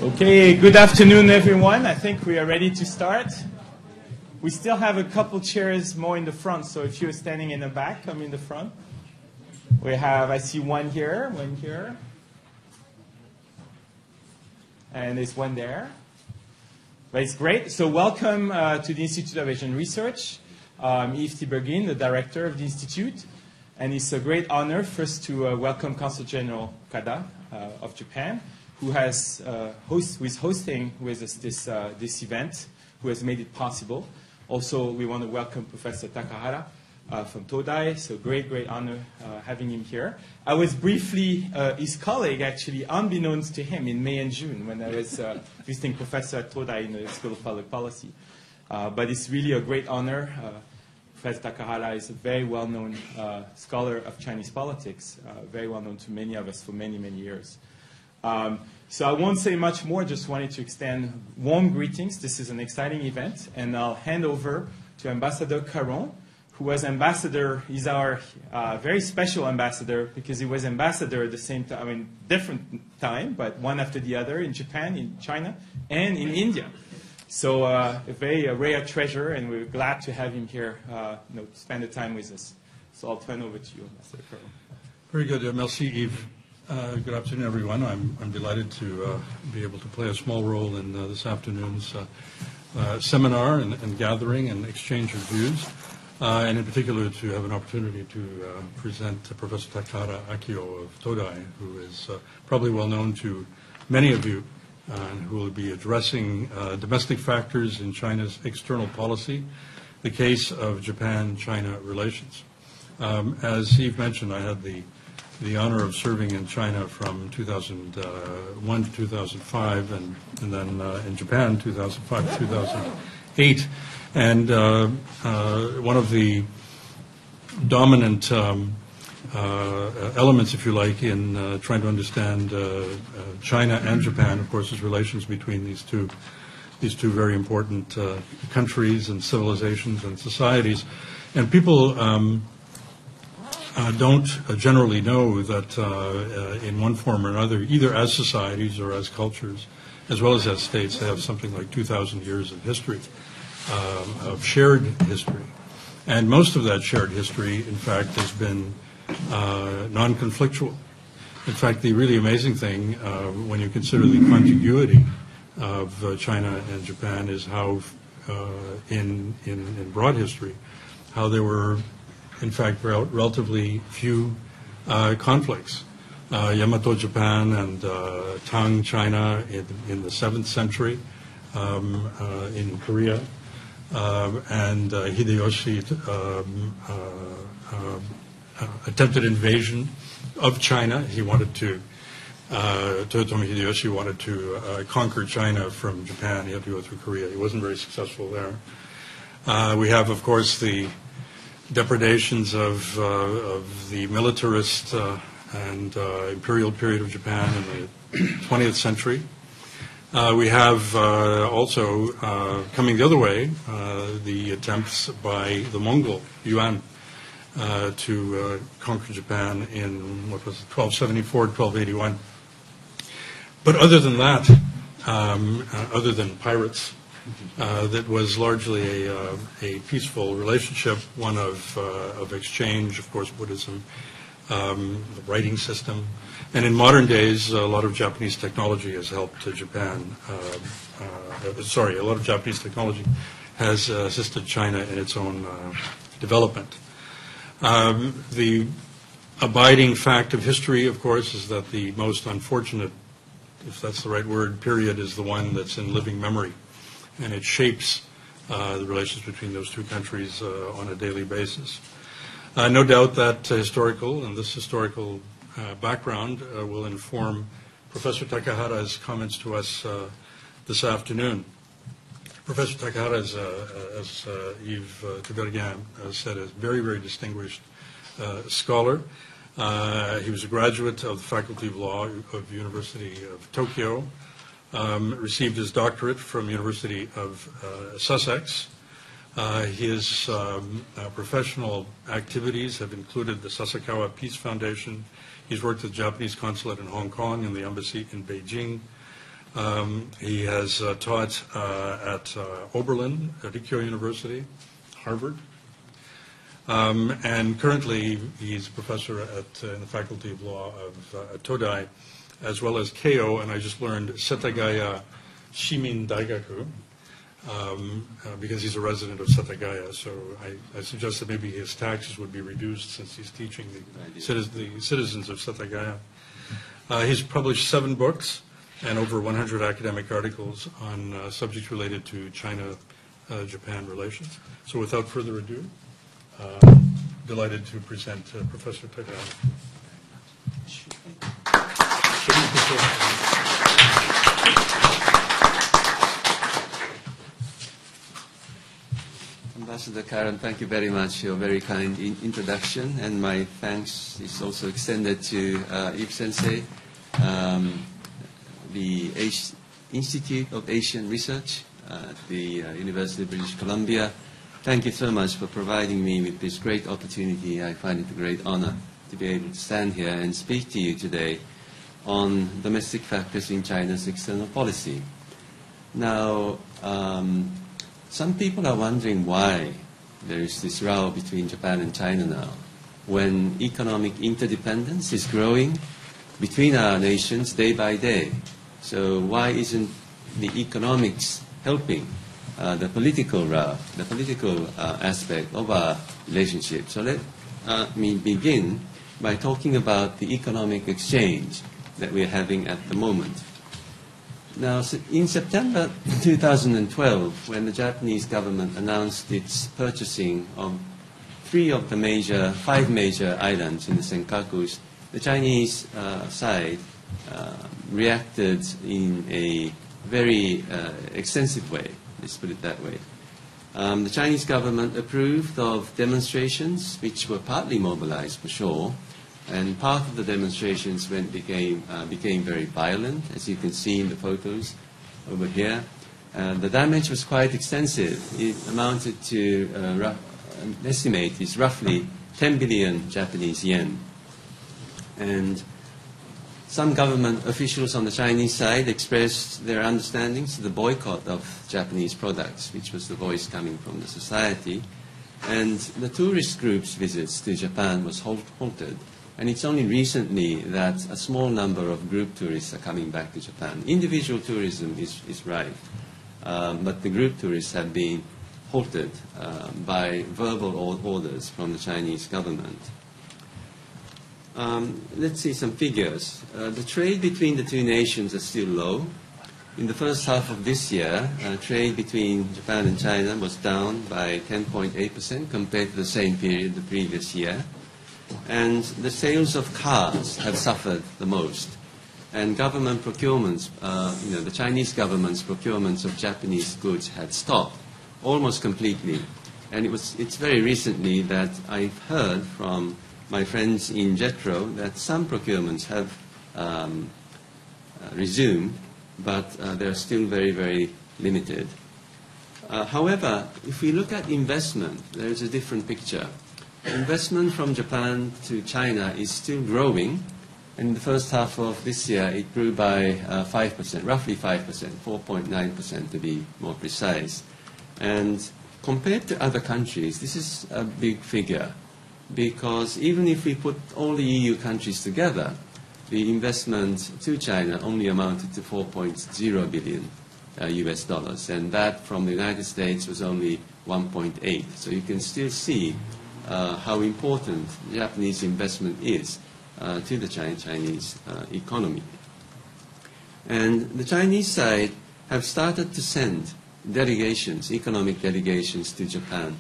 Okay, good afternoon, everyone. I think we are ready to start. We still have a couple chairs more in the front, so if you're standing in the back, come in the front. I see one here, and there's one there. But it's great. So welcome to the Institute of Asian Research. I'm Yves Tiberghien, the director of the Institute. And it's a great honor first to welcome Consul General Kada of Japan, who is hosting with us this event, who has made it possible. Also, we want to welcome Professor Takahara from Todai. So great honor having him here. I was briefly his colleague, actually, unbeknownst to him in May and June when I was visiting Professor at Todai in the School of Public Policy. But it's really a great honor. Professor Takahara is a very well-known scholar of Chinese politics, very well-known to many of us for many, many years. So I won't say much more, just wanted to extend warm greetings. This is an exciting event, and I'll hand over to Ambassador Caron, who was ambassador. He's our very special ambassador because he was ambassador at the same time, I mean, different time, but one after the other in Japan, in China, and in India. So a very rare treasure, and we're glad to have him here to spend the time with us. So I'll turn over to you, Ambassador Caron. Very good. Merci, Yves. Good afternoon, everyone. I'm delighted to be able to play a small role in this afternoon's seminar and gathering and exchange of views, and in particular to have an opportunity to present Professor Takahara Akio of Todai, who is probably well known to many of you, and who will be addressing domestic factors in China's external policy, the case of Japan-China relations. As Yves mentioned, I had the honor of serving in China from 2001 to 2005, and then in Japan, 2005 to 2008. And one of the dominant elements, if you like, in trying to understand China and Japan, of course, is relations between these two very important countries and civilizations and societies. And people don't generally know that in one form or another, either as societies or as cultures, as well as states, they have something like 2,000 years of history, of shared history. And most of that shared history, in fact, has been non-conflictual. In fact, the really amazing thing, when you consider the contiguity of China and Japan, is how, in broad history, how there were, in fact, relatively few conflicts. Yamato Japan and Tang China in the 7th century in Korea, and Hideyoshi attempted invasion of China. He wanted to, Toyotomi Hideyoshi wanted to conquer China from Japan. He had to go through Korea. He wasn't very successful there. We have, of course, the depredations of the militarist and imperial period of Japan in the 20th century. We have also, coming the other way, the attempts by the Mongol Yuan to conquer Japan in, 1274, 1281. But other than that, other than pirates, that was largely a peaceful relationship, one of exchange, of course, Buddhism, the writing system. And in modern days, a lot of Japanese technology has helped Japan. A lot of Japanese technology has assisted China in its own development. The abiding fact of history, of course, is that the most unfortunate, if that's the right word, period is the one that's in living memory. And it shapes the relations between those two countries on a daily basis. No doubt that this historical background will inform Professor Takahara's comments to us this afternoon. Professor Takahara, as Yves Tiberghien said, is a very, very distinguished scholar. He was a graduate of the Faculty of Law of the University of Tokyo. Received his doctorate from University of Sussex. His professional activities have included the Sasakawa Peace Foundation. He's worked at the Japanese consulate in Hong Kong and the embassy in Beijing. He has taught at Oberlin, at Ikkyo University, Harvard, and currently he's a professor in the Faculty of Law at Todai, as well as Keio, and I just learned Setagaya Shimin Daigaku, because he's a resident of Setagaya. So I suggest that maybe his taxes would be reduced since he's teaching the citizens of Setagaya. He's published 7 books and over 100 academic articles on subjects related to China-Japan relations. So without further ado, delighted to present Professor Tagaya. Ambassador Karen, thank you very much for your very kind introduction, and my thanks is also extended to Ip Sensei, the Institute of Asian Research at the University of British Columbia. Thank you so much for providing me with this great opportunity. I find it a great honor to be able to stand here and speak to you today on domestic factors in China's external policy. Now, some people are wondering why there is this row between Japan and China now, when economic interdependence is growing between our nations day by day. So why isn't the economics helping the political row, the political aspect of our relationship? So let me begin by talking about the economic exchange that we're having at the moment. Now, in September 2012, when the Japanese government announced its purchasing of 5 major islands in the Senkakus, the Chinese side reacted in a very extensive way, let's put it that way. The Chinese government approved of demonstrations which were partly mobilized for sure, and part of the demonstrations became very violent, as you can see in the photos over here. The damage was quite extensive. It amounted to, an estimate is roughly 10 billion Japanese yen. And some government officials on the Chinese side expressed their understandings to the boycott of Japanese products, which was the voice coming from the society. And the tourist groups' visits to Japan was halted. And it's only recently that a small number of group tourists are coming back to Japan. Individual tourism is rife, but the group tourists have been halted by verbal orders from the Chinese government. Let's see some figures. The trade between the two nations is still low. In the first half of this year, trade between Japan and China was down by 10.8% compared to the same period the previous year. And the sales of cars have suffered the most. And government procurements, the Chinese government's procurements of Japanese goods had stopped almost completely. And it's very recently that I've heard from my friends in JETRO that some procurements have resumed, but they're still very, very limited. However, if we look at investment, there's a different picture. Investment from Japan to China is still growing. In the first half of this year, it grew by 5%, roughly 5%, 4.9% to be more precise. And compared to other countries, this is a big figure, because even if we put all the EU countries together, the investment to China only amounted to 4.0 billion US dollars, and that from the United States was only 1.8. So you can still see how important Japanese investment is to the Chinese economy. And the Chinese side have started to send delegations, economic delegations to Japan.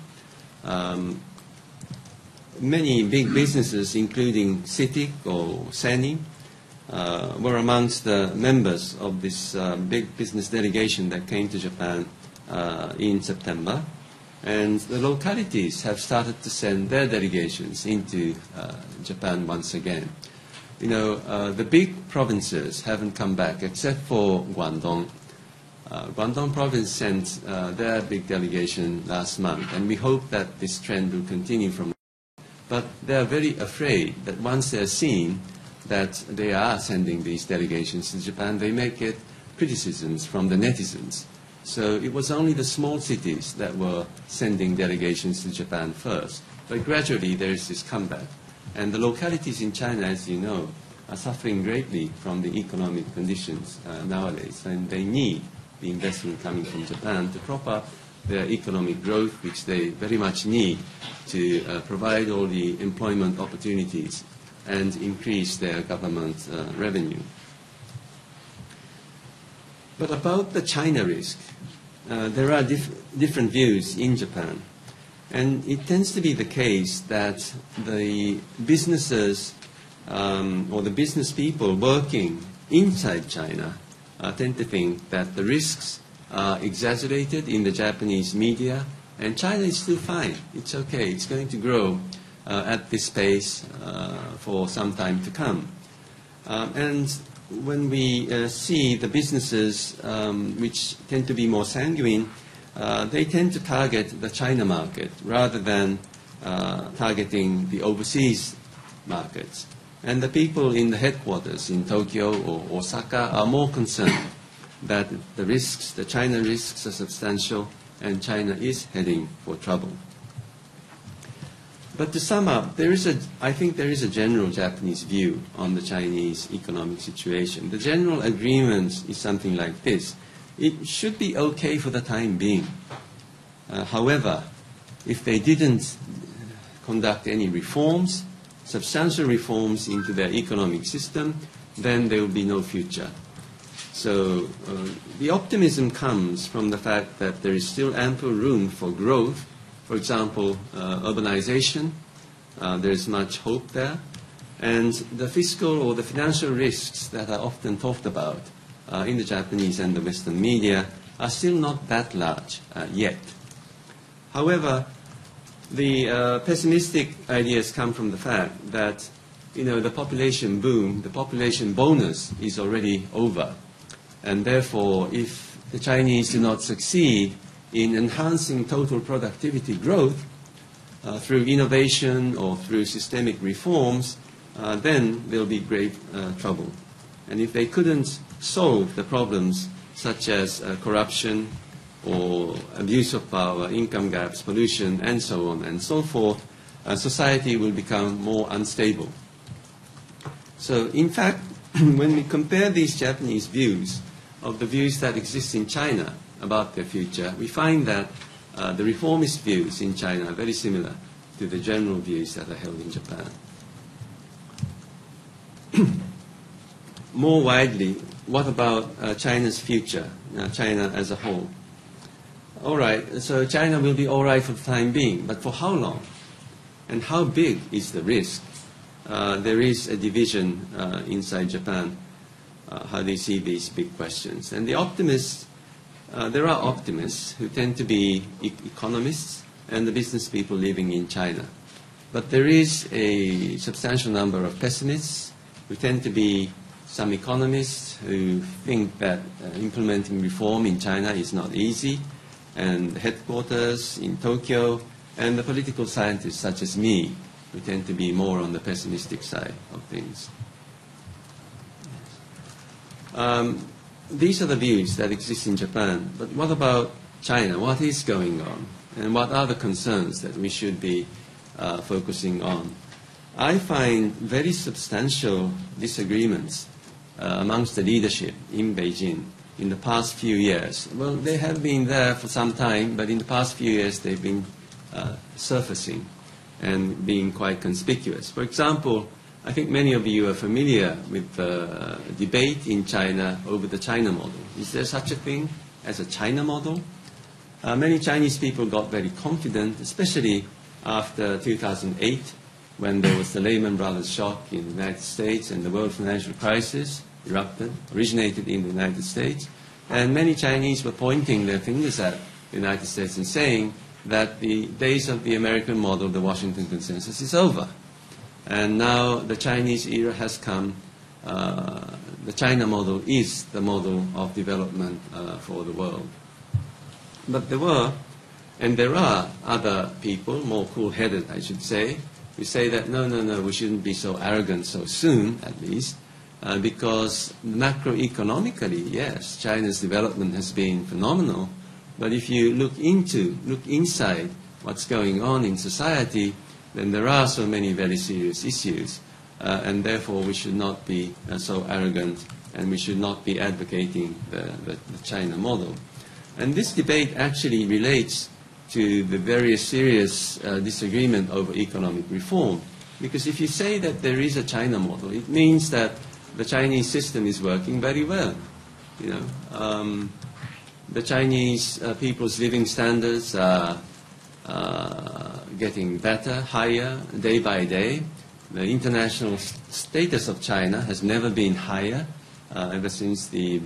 Many big businesses, including CITIC or SANY, were amongst the members of this big business delegation that came to Japan in September. And the localities have started to send their delegations into Japan once again. The big provinces haven't come back, except for Guangdong. Guangdong province sent their big delegation last month, and we hope that this trend will continue from now. But they are very afraid that once they're seen that they are sending these delegations to Japan, they may get criticisms from the netizens. So it was only the small cities that were sending delegations to Japan first. But gradually there is this comeback. And the localities in China, as you know, are suffering greatly from the economic conditions nowadays. And they need the investment coming from Japan to prop up their economic growth, which they very much need to provide all the employment opportunities and increase their government revenue. But about the China risk, there are different views in Japan. And it tends to be the case that the businesses or the business people working inside China tend to think that the risks are exaggerated in the Japanese media, and China is still fine. It's okay. It's going to grow at this pace for some time to come. And when we see the businesses which tend to be more sanguine, they tend to target the China market rather than targeting the overseas markets. And the people in the headquarters in Tokyo or Osaka are more concerned that the risks, the China risks are substantial and China is heading for trouble. But to sum up, I think there is a general Japanese view on the Chinese economic situation. The general agreement is something like this. It should be okay for the time being. However, if they didn't conduct any reforms, substantial reforms into their economic system, then there will be no future. So the optimism comes from the fact that there is still ample room for growth. For example, urbanization, there is much hope there. And the fiscal or the financial risks that are often talked about in the Japanese and the Western media are still not that large yet. However, the pessimistic ideas come from the fact that, the population boom, the population bonus is already over. And therefore, if the Chinese do not succeed in enhancing total productivity growth through innovation or through systemic reforms, then there will be great trouble. And if they couldn't solve the problems such as corruption or abuse of power, income gaps, pollution, and so on and so forth, society will become more unstable. So, in fact, when we compare these Japanese views of the views that exist in China about their future, we find that the reformist views in China are very similar to the general views that are held in Japan. More widely, what about China's future, China as a whole? All right, so China will be all right for the time being, but for how long? And how big is the risk? There is a division inside Japan, how they see these big questions. And the optimists, there are optimists who tend to be economists and the business people living in China. But there is a substantial number of pessimists who tend to be some economists who think that implementing reform in China is not easy, and the headquarters in Tokyo, and the political scientists such as me, who tend to be more on the pessimistic side of things. These are the views that exist in Japan. But what about China? What is going on? And what are the concerns that we should be focusing on? I find very substantial disagreements amongst the leadership in Beijing in the past few years. Well, they have been there for some time, but in the past few years they've been surfacing and being quite conspicuous. For example, I think many of you are familiar with the debate in China over the China model. Is there such a thing as a China model? Many Chinese people got very confident, especially after 2008, when there was the Lehman Brothers shock in the United States and the world financial crisis erupted, originated in the United States. And many Chinese were pointing their fingers at the United States and saying that the days of the American model, the Washington Consensus, is over. And now the Chinese era has come. The China model is the model of development for the world. But there were, and there are other people, more cool-headed, I should say, who say that no, we shouldn't be so arrogant so soon, at least. because macroeconomically, yes, China's development has been phenomenal, but if you look inside what's going on in society, then there are so many very serious issues, and therefore we should not be so arrogant, and we should not be advocating the China model. And this debate actually relates to the very serious disagreement over economic reform, because if you say that there is a China model, it means that the Chinese system is working very well. You know, the Chinese people's living standards are getting better, higher, day by day. The international status of China has never been higher ever since the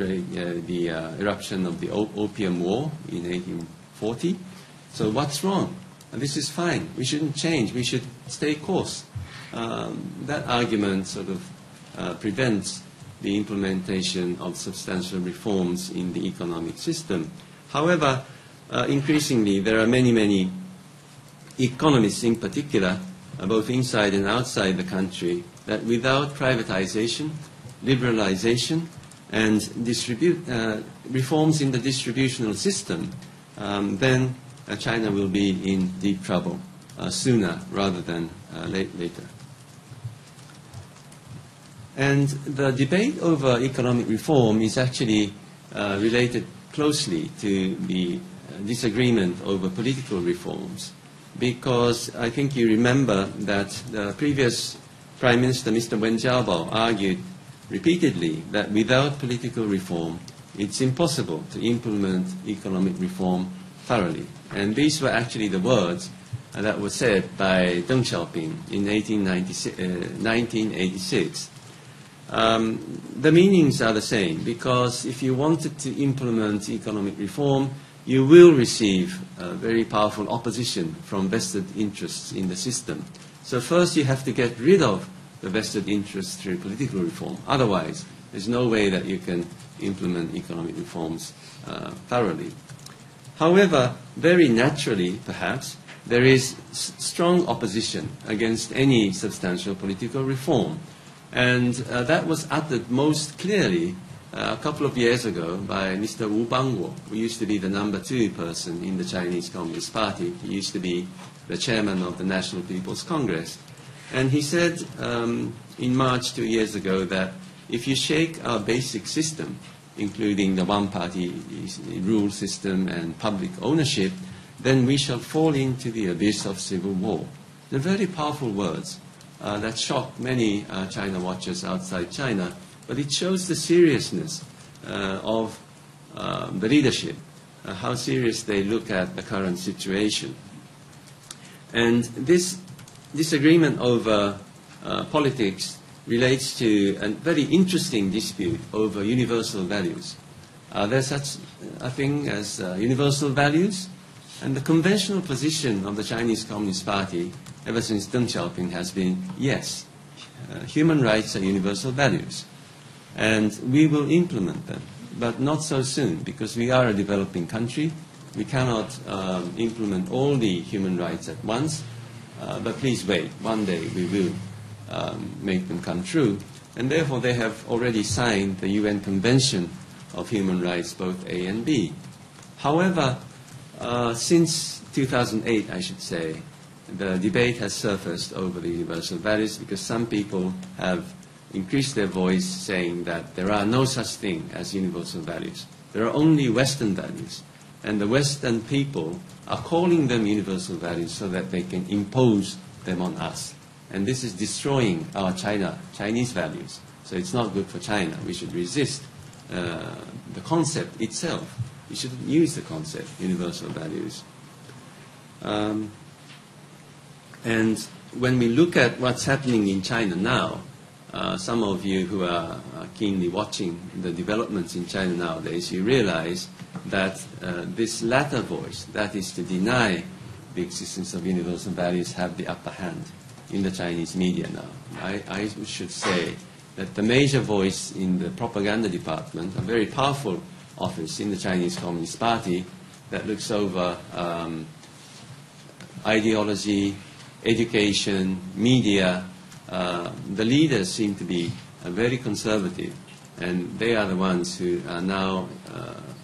eruption of the Opium War in 1840. So what's wrong? This is fine. We shouldn't change. We should stay course. That argument sort of prevents the implementation of substantial reforms in the economic system. However, increasingly, there are many economists in particular, both inside and outside the country, that without privatization, liberalization, and reforms in the distributional system, then China will be in deep trouble sooner rather than later. And the debate over economic reform is actually related closely to the disagreement over political reforms, because I think you remember that the previous Prime Minister, Mr. Wen Jiabao, argued repeatedly that without political reform, it's impossible to implement economic reform thoroughly. And these were actually the words that were said by Deng Xiaoping in 1986. The meanings are the same, because if you wanted to implement economic reform, you will receive very powerful opposition from vested interests in the system. So first you have to get rid of the vested interests through political reform. Otherwise, there's no way that you can implement economic reforms thoroughly. However, very naturally, perhaps, there is strong opposition against any substantial political reform. And that was uttered most clearly a couple of years ago by Mr. Wu Bangwo, who used to be the #2 person in the Chinese Communist Party. He used to be the chairman of the National People's Congress. And he said in March 2 years ago that if you shake our basic system, including the one-party rule system and public ownership, then we shall fall into the abyss of civil war. They're very powerful words that shocked many China watchers outside China, but it shows the seriousness of the leadership, how serious they look at the current situation. And this disagreement over politics relates to a very interesting dispute over universal values. There's such a thing as universal values, and the conventional position of the Chinese Communist Party ever since Deng Xiaoping has been, yes, human rights are universal values, and we will implement them, but not so soon, because we are a developing country. We cannot implement all the human rights at once, but please wait. One day we will make them come true. And therefore they have already signed the UN Convention of Human Rights, both A and B. However, since 2008, I should say, the debate has surfaced over the universal values, because some people have increased their voice saying that there are no such thing as universal values. There are only Western values. And the Western people are calling them universal values so that they can impose them on us. And this is destroying our Chinese values. So it's not good for China. We should resist the concept itself. We shouldn't use the concept, universal values. And when we look at what's happening in China now, some of you who are keenly watching the developments in China nowadays, you realize that this latter voice, that is to deny the existence of universal values, have the upper hand in the Chinese media now. I should say that the major voice in the propaganda department, a very powerful office in the Chinese Communist Party that looks over ideology, education, media, the leaders seem to be very conservative, and they are the ones who are now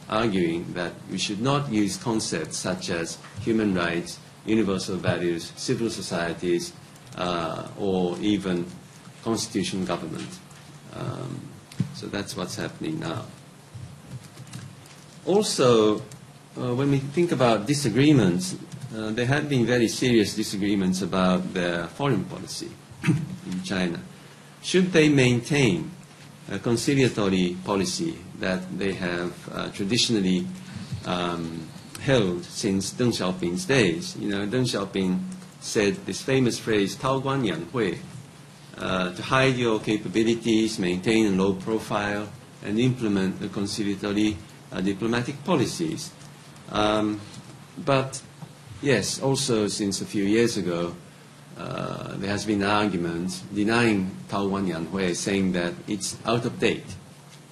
arguing that we should not use concepts such as human rights, universal values, civil societies, or even constitutional government. So that's what's happening now. Also, when we think about disagreements, there have been very serious disagreements about their foreign policy in China. Should they maintain a conciliatory policy that they have traditionally held since Deng Xiaoping's days? You know, Deng Xiaoping said this famous phrase, "Tao Guan Yan Hui," to hide your capabilities, maintain a low profile, and implement the conciliatory diplomatic policies. But yes, also since a few years ago, there has been an argument denying Tao Guan Yan Hui, saying that it's out of date.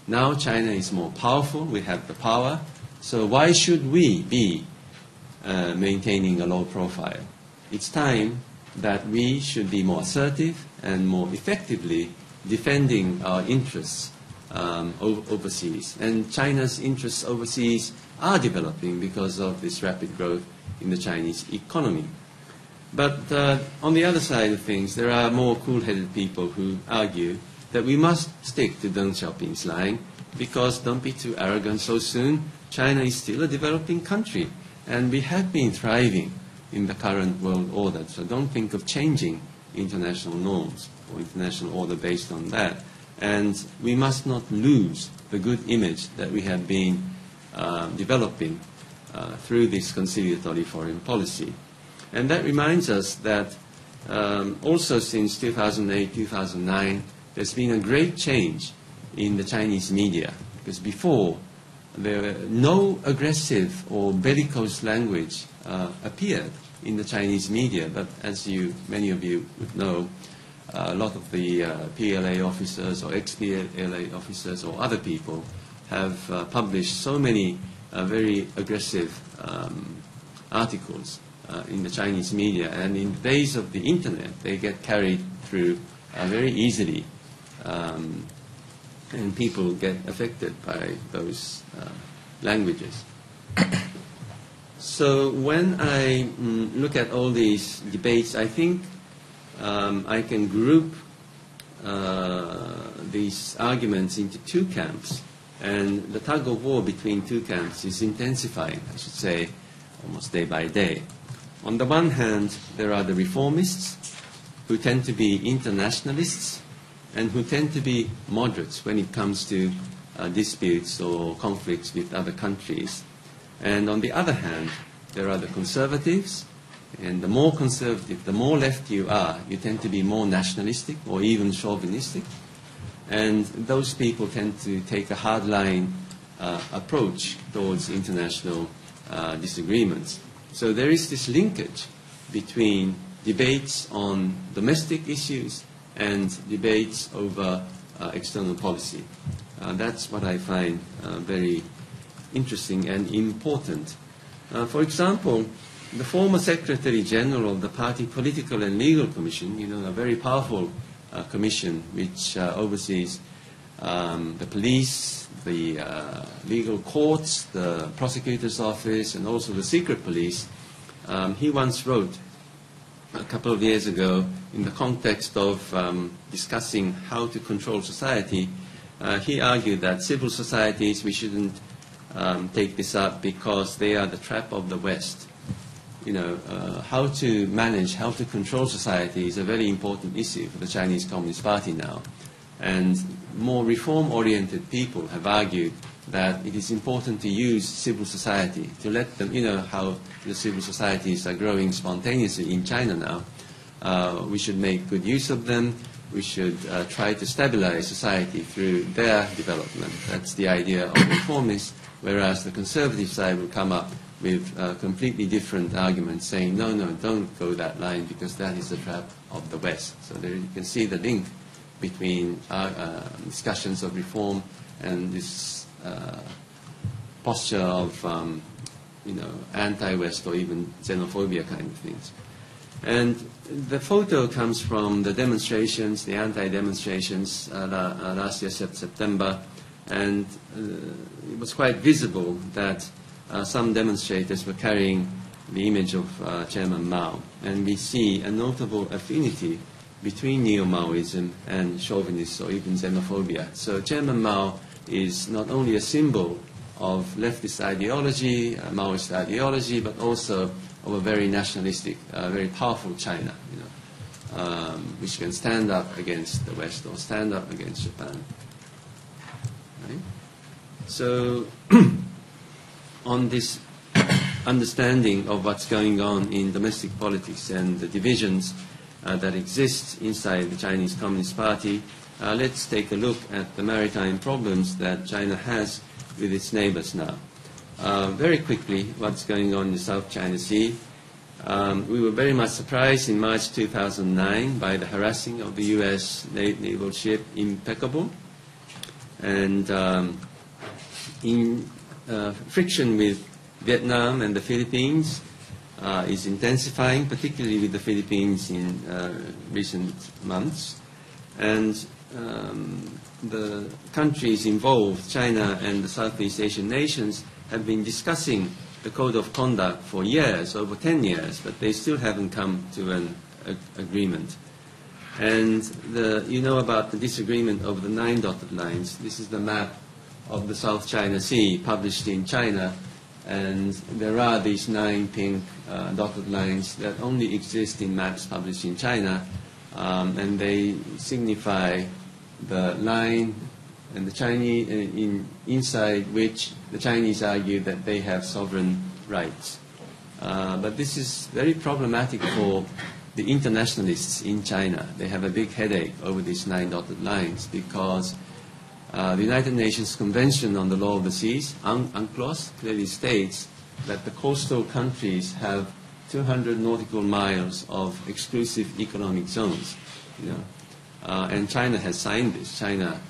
Now China is more powerful, we have the power, so why should we be maintaining a low profile? It's time that we should be more assertive and more effectively defending our interests overseas. And China's interests overseas are developing because of this rapid growth in the Chinese economy. But on the other side of things, there are more cool-headed people who argue that we must stick to Deng Xiaoping's line because don't be too arrogant so soon. China is still a developing country, and we have been thriving in the current world order. So don't think of changing international norms or international order based on that. And we must not lose the good image that we have been developing through this conciliatory foreign policy. And that reminds us that also since 2008, 2009, there's been a great change in the Chinese media. Because before, there were no aggressive or bellicose language appeared in the Chinese media. But as many of you would know, a lot of the PLA officers or ex-PLA officers or other people have published so many very aggressive articles in the Chinese media. And in the days of the internet, they get carried through very easily. And people get affected by those languages. So when I look at all these debates, I think I can group these arguments into two camps. And the tug of war between two camps is intensifying, I should say, almost day by day. On the one hand, there are the reformists who tend to be internationalists and who tend to be moderates when it comes to disputes or conflicts with other countries. And on the other hand, there are the conservatives, and the more conservative, the more left you are, you tend to be more nationalistic or even chauvinistic. And those people tend to take a hardline approach towards international disagreements. So there is this linkage between debates on domestic issues and debates over external policy. That's what I find very interesting and important. For example, the former Secretary General of the Party Political and Legal Commission, you know, a very powerful commission which oversees the police, the legal courts, the prosecutor's office, and also the secret police. He once wrote a couple of years ago in the context of discussing how to control society. He argued that civil societies, we shouldn't take this up because they are the trap of the West. You know, how to manage, how to control society is a very important issue for the Chinese Communist Party now. And more reform-oriented people have argued that it is important to use civil society, to let them, you know, how the civil societies are growing spontaneously in China now. We should make good use of them. We should try to stabilize society through their development. That's the idea of reformists, whereas the conservative side will come up with completely different arguments saying, no, don't go that line because that is the trap of the West. So there you can see the link between discussions of reform and this posture of, you know, anti-West or even xenophobia kind of things. And the photo comes from the demonstrations, the anti-demonstrations last year, September, and it was quite visible that some demonstrators were carrying the image of Chairman Mao. And we see a notable affinity between neo-Maoism and chauvinist or even xenophobia. So Chairman Mao is not only a symbol of leftist ideology, Maoist ideology, but also of a very nationalistic, very powerful China, which can stand up against the West or stand up against Japan. Right? So on this understanding of what's going on in domestic politics and the divisions that exist inside the Chinese Communist Party, let's take a look at the maritime problems that China has with its neighbors now. Very quickly, what's going on in the South China Sea. We were very much surprised in March 2009 by the harassing of the U.S. naval ship Impeccable. And friction with Vietnam and the Philippines is intensifying, particularly with the Philippines in recent months. And the countries involved, China and the Southeast Asian nations, have been discussing the code of conduct for years, over 10 years, but they still haven't come to an agreement. And you know about the disagreement over the 9 dotted lines. This is the map of the South China Sea published in China, and there are these 9 pink dotted lines that only exist in maps published in China, and they signify the line and the Chinese inside which the Chinese argue that they have sovereign rights. But this is very problematic for the internationalists in China. They have a big headache over these 9 dotted lines because the United Nations Convention on the Law of the Seas, UNCLOS, clearly states that the coastal countries have 200 nautical miles of exclusive economic zones. And China has signed this. China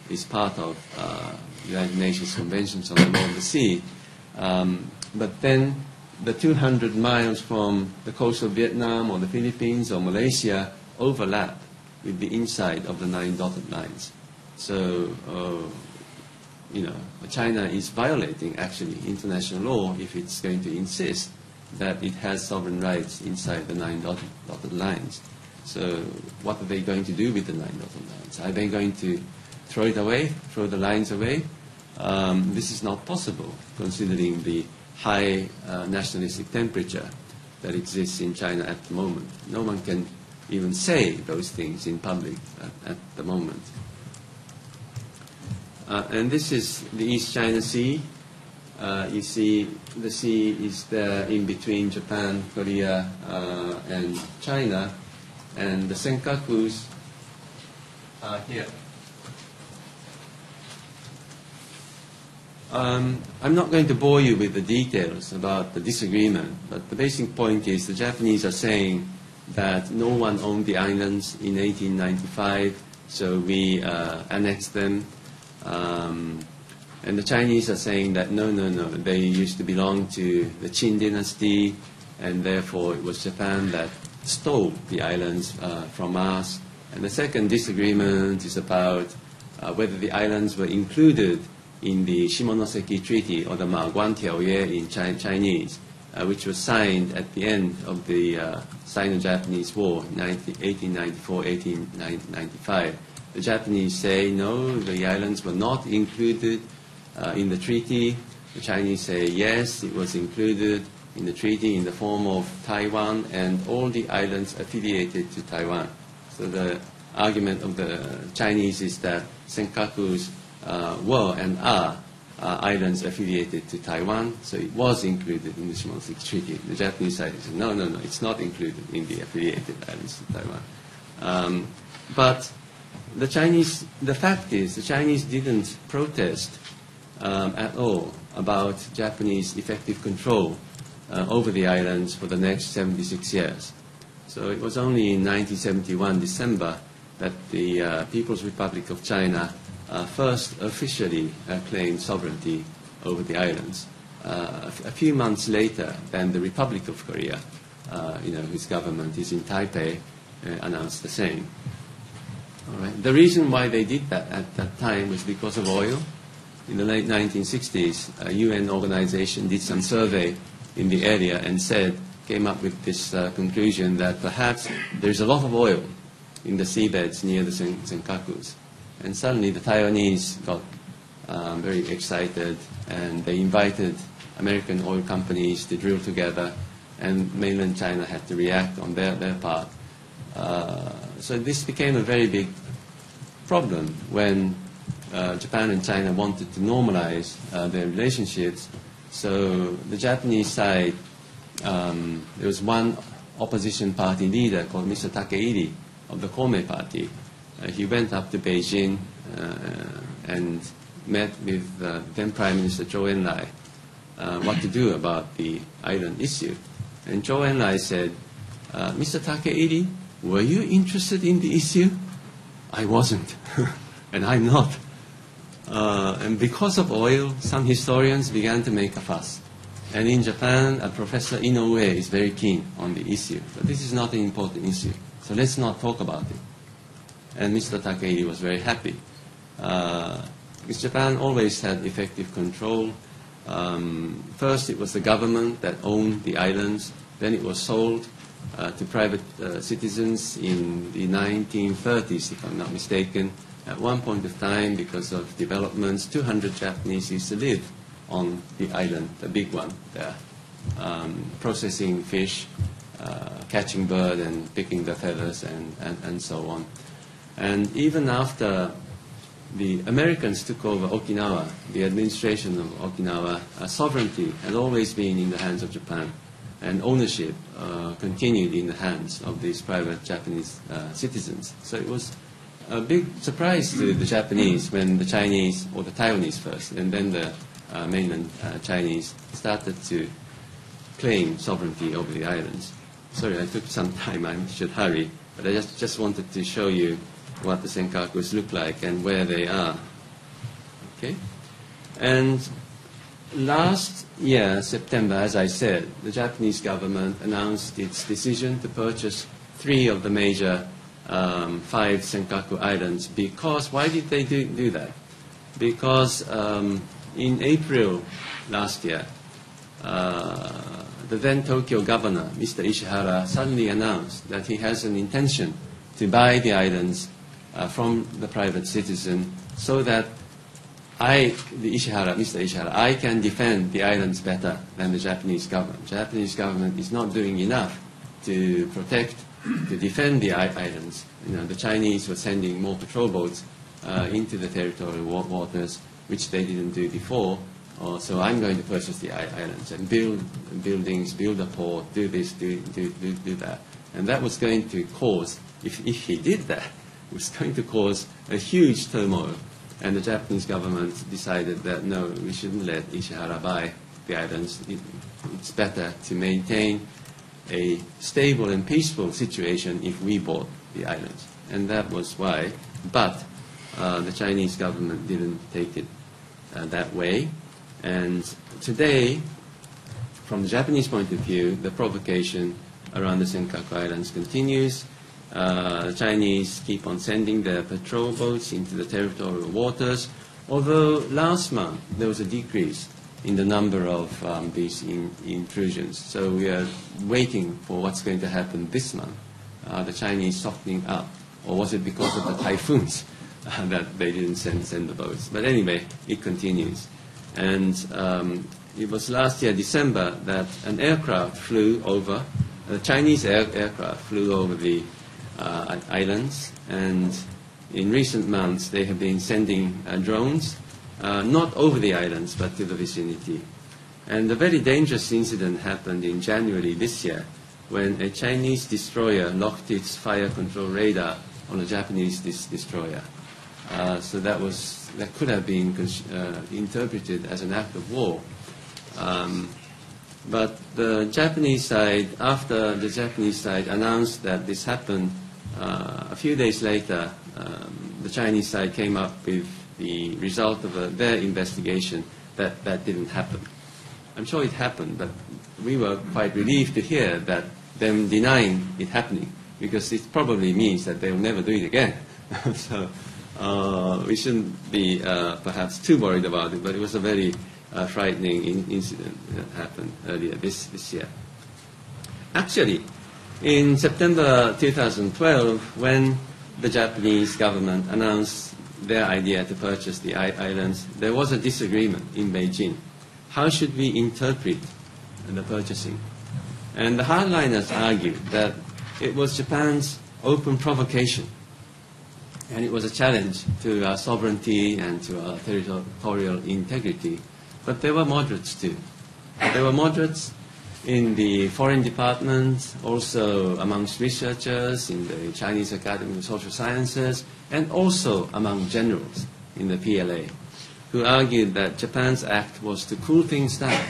is part of the United Nations Conventions on the Law of the Sea. But then the 200 miles from the coast of Vietnam or the Philippines or Malaysia overlap with the inside of the 9 dotted lines. So, China is violating, actually, international law if it's going to insist that it has sovereign rights inside the 9 dotted lines. So what are they going to do with the 9 dotted lines? Are they going to throw it away, throw the lines away? This is not possible, considering the high nationalistic temperature that exists in China at the moment. No one can even say those things in public at the moment. And this is the East China Sea. You see the sea is there in between Japan, Korea, and China. And the Senkakus are here. I'm not going to bore you with the details about the disagreement, but the basic point is the Japanese are saying that no one owned the islands in 1895, so we annexed them. And the Chinese are saying that no, they used to belong to the Qin dynasty, and therefore it was Japan that stole the islands from us. And the second disagreement is about whether the islands were included in the Shimonoseki Treaty, or the Maguantiaoye in Chinese, which was signed at the end of the Sino-Japanese War, 1894-1895. The Japanese say, no, the islands were not included in the treaty. The Chinese say, yes, it was included in the treaty in the form of Taiwan and all the islands affiliated to Taiwan. So the argument of the Chinese is that Senkakus were and are islands affiliated to Taiwan, so it was included in the Shimonoseki Treaty. The Japanese side says, no, it's not included in the affiliated islands to Taiwan. But the fact is, the Chinese didn't protest at all about Japanese effective control over the islands for the next 76 years. So it was only in 1971, December, that the People's Republic of China first officially claimed sovereignty over the islands. A few months later than the Republic of Korea. whose government is in Taipei, announced the same. All right. The reason why they did that at that time was because of oil. In the late 1960s, a UN organization did some survey in the area and came up with this conclusion that perhaps there's a lot of oil in the seabeds near the Senkakus. And suddenly the Taiwanese got very excited, and they invited American oil companies to drill together, and mainland China had to react on their part. So this became a very big problem when Japan and China wanted to normalize their relationships. So the Japanese side, there was one opposition party leader called Mr. Takeichi of the Kome Party. He went up to Beijing and met with then Prime Minister Zhou Enlai what to do about the island issue. And Zhou Enlai said, Mr. Takeichi, were you interested in the issue? I wasn't, and I'm not. And because of oil, some historians began to make a fuss. And in Japan, Professor Inoue is very keen on the issue. But this is not an important issue, so let's not talk about it. And Mr. Takeichi was very happy. Because Japan always had effective control. First, it was the government that owned the islands. Then it was sold to private citizens in the 1930s, if I'm not mistaken. At one point of time, because of developments, 200 Japanese used to live on the island, the big one there, processing fish, catching bird and picking the feathers and so on. And even after the Americans took over Okinawa, the administration of Okinawa, sovereignty had always been in the hands of Japan, and ownership continued in the hands of these private Japanese citizens. So it was a big surprise to the Japanese when the Chinese, or the Taiwanese first, and then the mainland Chinese started to claim sovereignty over the islands. Sorry, I took some time, I should hurry, but I just wanted to show you what the Senkakus look like and where they are. Okay? And last year, September, as I said, the Japanese government announced its decision to purchase 3 of the major 5 Senkaku islands. Because, why did they do that? Because in April last year, the then Tokyo governor, Mr. Ishihara, suddenly announced that he has an intention to buy the islands from the private citizen so that Mr. Ishihara, I can defend the islands better than the Japanese government. The Japanese government is not doing enough to protect, to defend the islands. The Chinese were sending more patrol boats into the territorial waters, which they didn't do before. So I'm going to purchase the islands and build buildings, build a port, do this, do that. And that was going to cause, if he did that, it was going to cause a huge turmoil. And the Japanese government decided that, no, we shouldn't let Ishihara buy the islands. It's better to maintain a stable and peaceful situation if we bought the islands. And that was why. But the Chinese government didn't take it that way. And today, from the Japanese point of view, the provocation around the Senkaku Islands continues. The Chinese keep on sending their patrol boats into the territorial waters, although last month there was a decrease in the number of these intrusions. So we are waiting for what's going to happen this month. The Chinese softening up, or was it because of the typhoons that they didn't send the boats? But anyway, it continues. And it was last year, December, that an aircraft flew over, a Chinese aircraft flew over the islands, and in recent months they have been sending drones, not over the islands but to the vicinity. And a very dangerous incident happened in January this year when a Chinese destroyer locked its fire control radar on a Japanese destroyer. So that could have been interpreted as an act of war. But the Japanese side, after the Japanese side announced that this happened, a few days later, the Chinese side came up with the result of their investigation that didn't happen. I'm sure it happened, but we were quite relieved to hear that them denying it happening, because it probably means that they will never do it again. So we shouldn't be perhaps too worried about it, but it was a very frightening incident that happened earlier this year. Actually, in September 2012, when the Japanese government announced their idea to purchase the islands, there was a disagreement in Beijing. How should we interpret the purchasing? And the hardliners argued that it was Japan's open provocation, and it was a challenge to our sovereignty and to our territorial integrity. But there were moderates too. There were moderates in the Foreign Department, also amongst researchers in the Chinese Academy of Social Sciences, and also among generals in the PLA, who argued that Japan's act was to cool things down,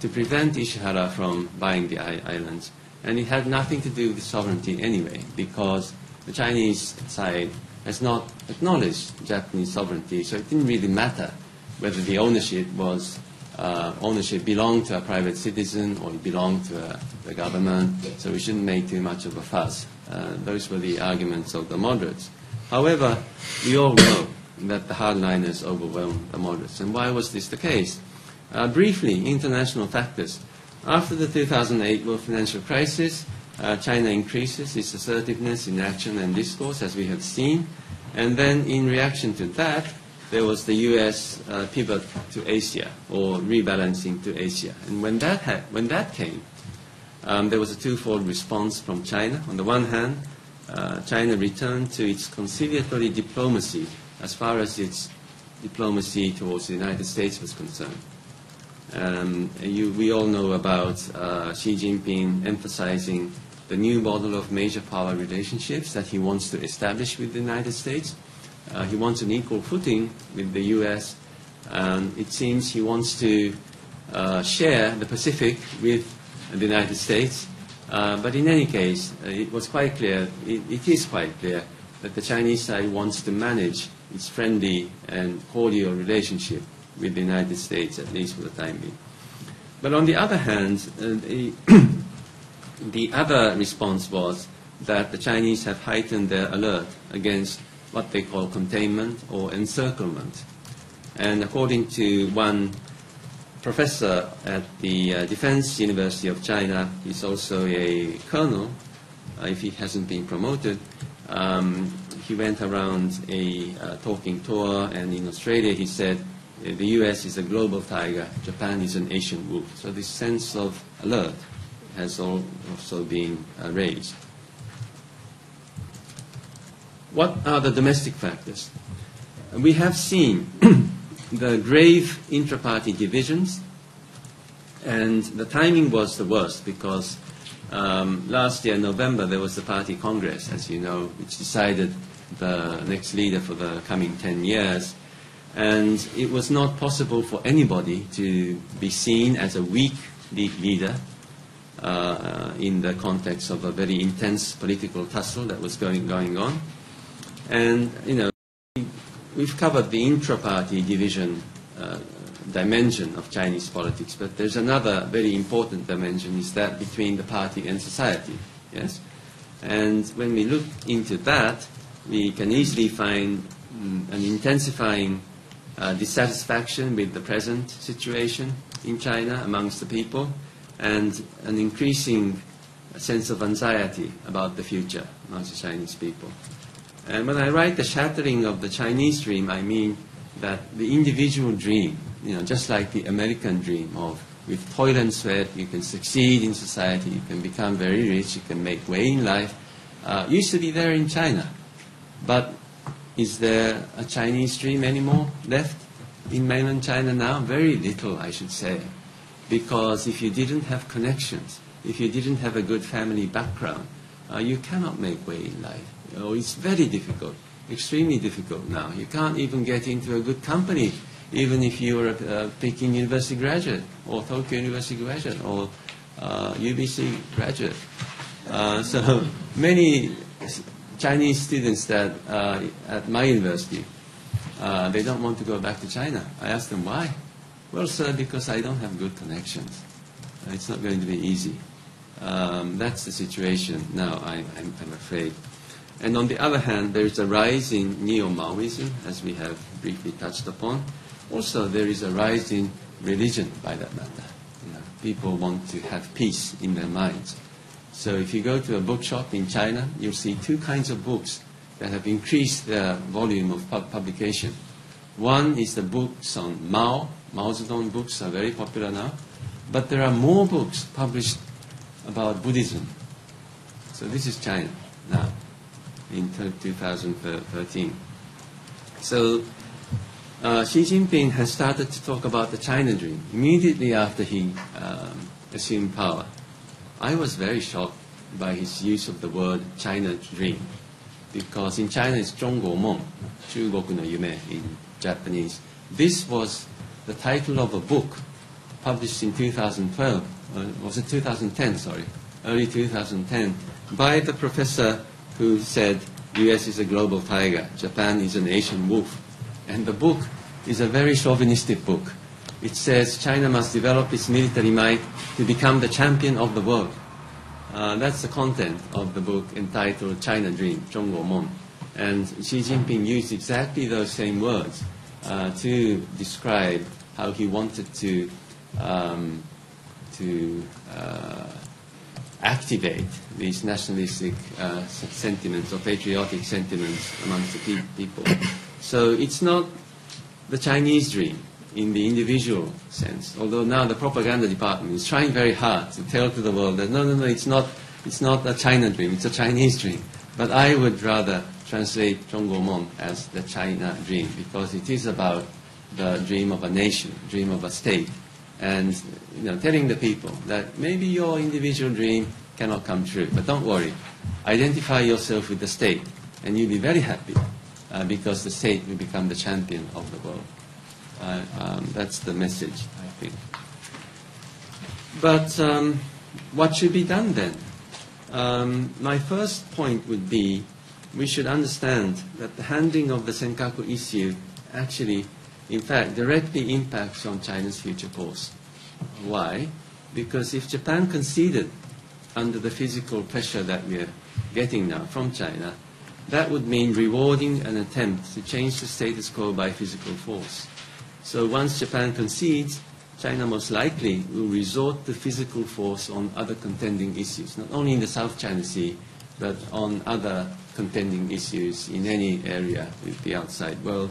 to prevent Ishihara from buying the islands. And it had nothing to do with sovereignty anyway, because the Chinese side has not acknowledged Japanese sovereignty, so it didn't really matter whether the ownership belonged to a private citizen or it belonged to the government, so we shouldn't make too much of a fuss. Those were the arguments of the moderates. However, we all know that the hardliners overwhelmed the moderates. And why was this the case? Briefly, international factors. After the 2008 world financial crisis, China increases its assertiveness in action and discourse, as we have seen. And then in reaction to that, there was the U.S. Pivot to Asia, or rebalancing to Asia. And when that came, there was a twofold response from China. On the one hand, China returned to its conciliatory diplomacy as far as its diplomacy towards the United States was concerned. We all know about Xi Jinping emphasizing the new model of major power relationships that he wants to establish with the United States. He wants an equal footing with the U.S. It seems he wants to share the Pacific with the United States. But in any case, it was quite clear, it is quite clear, that the Chinese side wants to manage its friendly and cordial relationship with the United States, at least for the time being. But on the other hand, the other response was that the Chinese have heightened their alert against what they call containment or encirclement. And according to one professor at the Defense University of China, he's also a colonel, if he hasn't been promoted. He went around a talking tour, and in Australia he said, the US is a global tiger, Japan is an Asian wolf. So this sense of alert has also been raised. What are the domestic factors? We have seen the grave intra-party divisions, and the timing was the worst because last year, November, there was the party congress, as you know, which decided the next leader for the coming 10 years. And it was not possible for anybody to be seen as a weak leader in the context of a very intense political tussle that was going on. And, you know, we've covered the intra-party division dimension of Chinese politics, but there's another very important dimension, is that between the party and society, yes? And when we look into that, we can easily find an intensifying dissatisfaction with the present situation in China amongst the people, and an increasing sense of anxiety about the future amongst the Chinese people. And when I write the shattering of the Chinese dream, I mean that the individual dream, you know, just like the American dream of with toil and sweat, you can succeed in society, you can become very rich, you can make way in life, used to be there in China. But is there a Chinese dream anymore left in mainland China now? Very little, I should say. Because if you didn't have connections, if you didn't have a good family background, you cannot make way in life. You know, it's very difficult, extremely difficult now. You can't even get into a good company, even if you're a Peking University graduate, or Tokyo University graduate, or UBC graduate. So many Chinese students that at my university, they don't want to go back to China. I ask them why. Well, sir, because I don't have good connections. It's not going to be easy. That's the situation now, I'm afraid. And on the other hand, there is a rise in neo-Maoism, as we have briefly touched upon. Also, there is a rise in religion, by that matter. People want to have peace in their minds. So if you go to a bookshop in China, you'll see two kinds of books that have increased their volume of publication. One is the books on Mao. Mao Zedong books are very popular now. But there are more books published about Buddhism. So this is China now, in 2013. So Xi Jinping has started to talk about the China Dream immediately after he assumed power. I was very shocked by his use of the word China Dream, because in China it's 中国夢, 中国の夢 in Japanese. This was the title of a book published in 2012, was it 2010, sorry, early 2010, by the professor who said US is a global tiger, Japan is an Asian wolf. And the book is a very chauvinistic book. It says China must develop its military might to become the champion of the world. That's the content of the book entitled China Dream, 中国夢. And Xi Jinping used exactly those same words to describe how he wanted to activate these nationalistic sentiments or patriotic sentiments amongst the people. So it's not the Chinese dream in the individual sense, although now the propaganda department is trying very hard to tell to the world that no, it's not a China dream, it's a Chinese dream. But I would rather translate 中国夢 as the China dream, because it is about the dream of a nation, dream of a state, and telling the people that maybe your individual dream cannot come true, but don't worry, identify yourself with the state, and you'll be very happy, because the state will become the champion of the world. That's the message, I think. But what should be done then? My first point would be we should understand that the handling of the Senkaku issue actually, in fact, directly impacts on China's future course. Why? Because if Japan conceded under the physical pressure that we are getting now from China, that would mean rewarding an attempt to change the status quo by physical force. So once Japan concedes, China most likely will resort to physical force on other contending issues, not only in the South China Sea, but on other contending issues in any area with the outside world.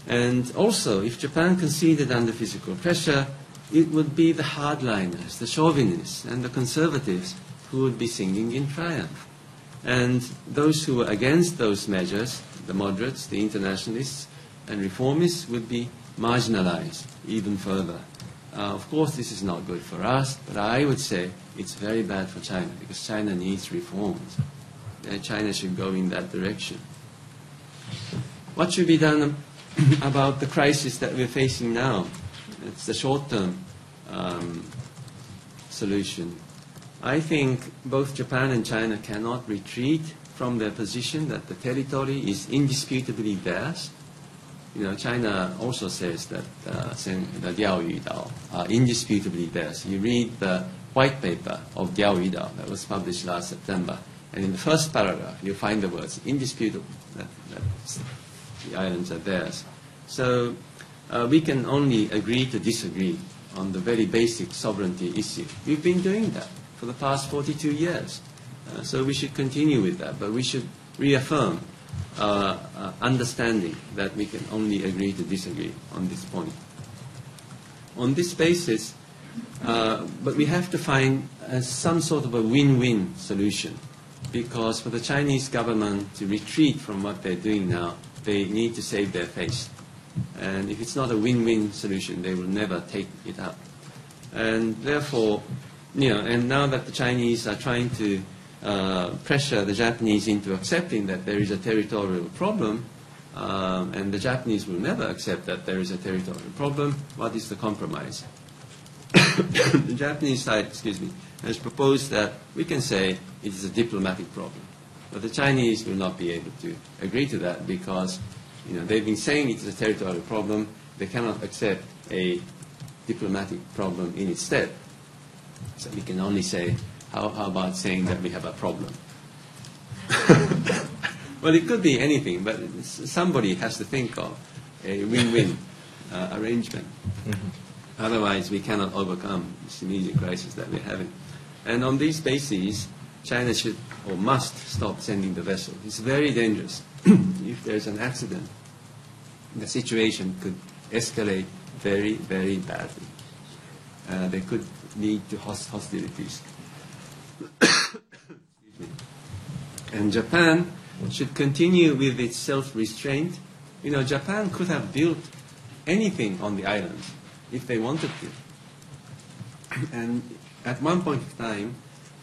And also, if Japan conceded under physical pressure, it would be the hardliners, the chauvinists, and the conservatives who would be singing in triumph. And those who were against those measures, the moderates, the internationalists, and reformists, would be marginalized even further. Of course, this is not good for us, but I would say it's very bad for China, because China needs reforms. China should go in that direction. What should be done about the crisis that we're facing now? It's the short-term solution. I think both Japan and China cannot retreat from their position that the territory is indisputably theirs. China also says that the Diaoyu Dao are indisputably theirs. You read the white paper of Diaoyu Dao that was published last September, and in the first paragraph you find the words indisputable, that the islands are theirs. So we can only agree to disagree on the very basic sovereignty issue. We've been doing that for the past 42 years. So we should continue with that, but we should reaffirm understanding that we can only agree to disagree on this point. On this basis, but we have to find some sort of a win-win solution, because for the Chinese government to retreat from what they're doing now, they need to save their face. And if it's not a win-win solution, they will never take it up. And therefore, and now that the Chinese are trying to pressure the Japanese into accepting that there is a territorial problem, and the Japanese will never accept that there is a territorial problem, what is the compromise? The Japanese side, has proposed that we can say it is a diplomatic problem. But the Chinese will not be able to agree to that, because they've been saying it is a territorial problem. They cannot accept a diplomatic problem in its stead. So we can only say How about saying that we have a problem? Well, it could be anything, but somebody has to think of a win-win arrangement. Otherwise, we cannot overcome this immediate crisis that we're having. And on these bases, China should or must stop sending the vessel. It's very dangerous. If there's an accident, the situation could escalate very, very badly. They could lead to hostilities. And Japan should continue with its self-restraint. You know, Japan could have built anything on the islands if they wanted to. And at one point in time,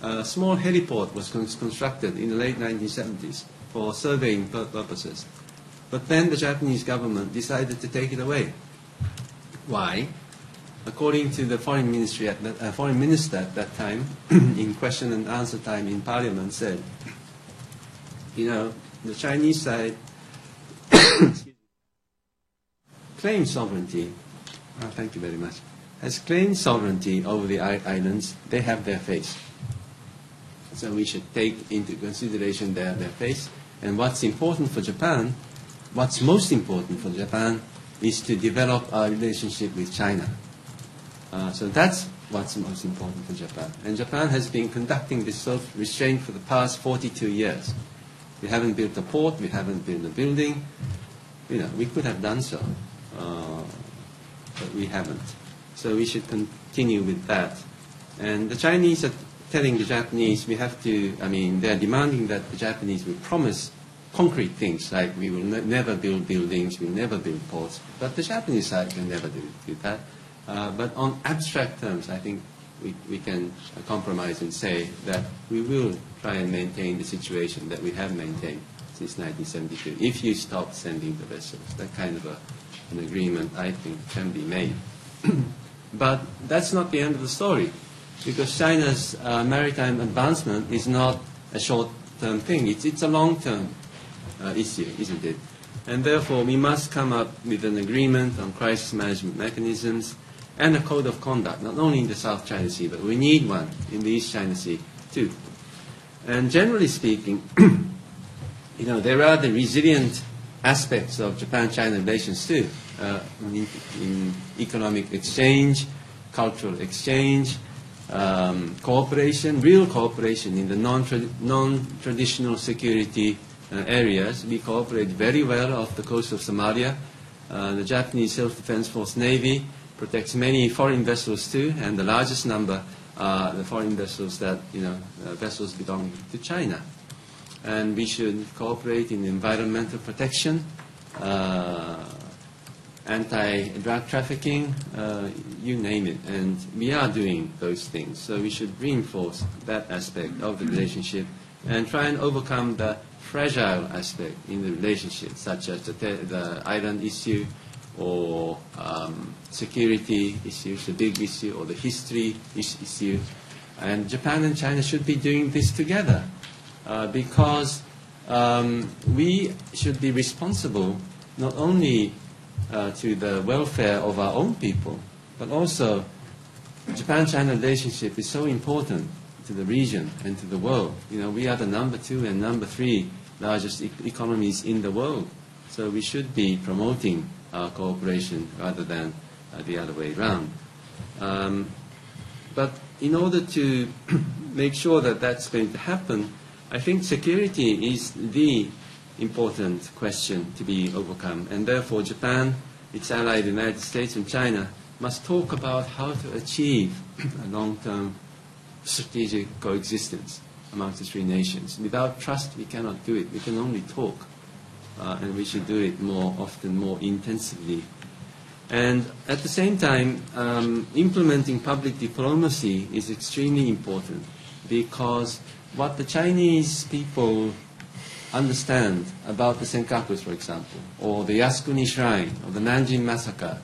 a small heliport was constructed in the late 1970s for surveying purposes. But then the Japanese government decided to take it away. Why? According to the foreign minister at that time, in question and answer time in Parliament, said, you know, the Chinese side claims sovereignty. Thank you very much. Has claimed sovereignty over the islands. They have their face. So we should take into consideration their face. And what's important for Japan, what's most important for Japan, is to develop our relationship with China. So that's what's most important for Japan. And Japan has been conducting this self-restraint for the past 42 years. We haven't built a port, we haven't built a building. You know, we could have done so, but we haven't. So we should continue with that. And the Chinese are telling the Japanese we have to, I mean, they're demanding that the Japanese will promise concrete things, like we will never build buildings, we'll never build ports. But the Japanese side can never do that. But on abstract terms, I think we can compromise and say that we will try and maintain the situation that we have maintained since 1972, if you stop sending the vessels. That kind of an agreement, I think, can be made. But that's not the end of the story, because China's maritime advancement is not a short-term thing. It's a long-term issue, isn't it? And therefore, we must come up with an agreement on crisis management mechanisms and a code of conduct, not only in the South China Sea, but we need one in the East China Sea too. And generally speaking, you know, there are the resilient aspects of Japan-China relations too, in economic exchange, cultural exchange, cooperation, real cooperation in the non-traditional security areas. We cooperate very well off the coast of Somalia. The Japanese Self-Defense Force Navy protects many foreign vessels too, and the largest number are the foreign vessels that, you know, vessels belonging to China. And we should cooperate in environmental protection, anti-drug trafficking, you name it. And we are doing those things. So we should reinforce that aspect of the relationship and try and overcome the fragile aspect in the relationship, such as the island issue or security issues, the big issue, or the history issue. And Japan and China should be doing this together because we should be responsible not only to the welfare of our own people, but also Japan-China relationship is so important to the region and to the world. You know, we are the number 2 and number 3 largest economies in the world. So we should be promoting cooperation rather than the other way around. But in order to make sure that that's going to happen, I think security is the important question to be overcome. And therefore Japan, its ally, the United States and China, must talk about how to achieve a long-term strategic coexistence amongst the three nations. Without trust, we cannot do it. We can only talk. And we should do it more often, more intensively. And at the same time, implementing public diplomacy is extremely important, because what the Chinese people understand about the Senkakus, for example, or the Yasukuni Shrine, or the Nanjing Massacre,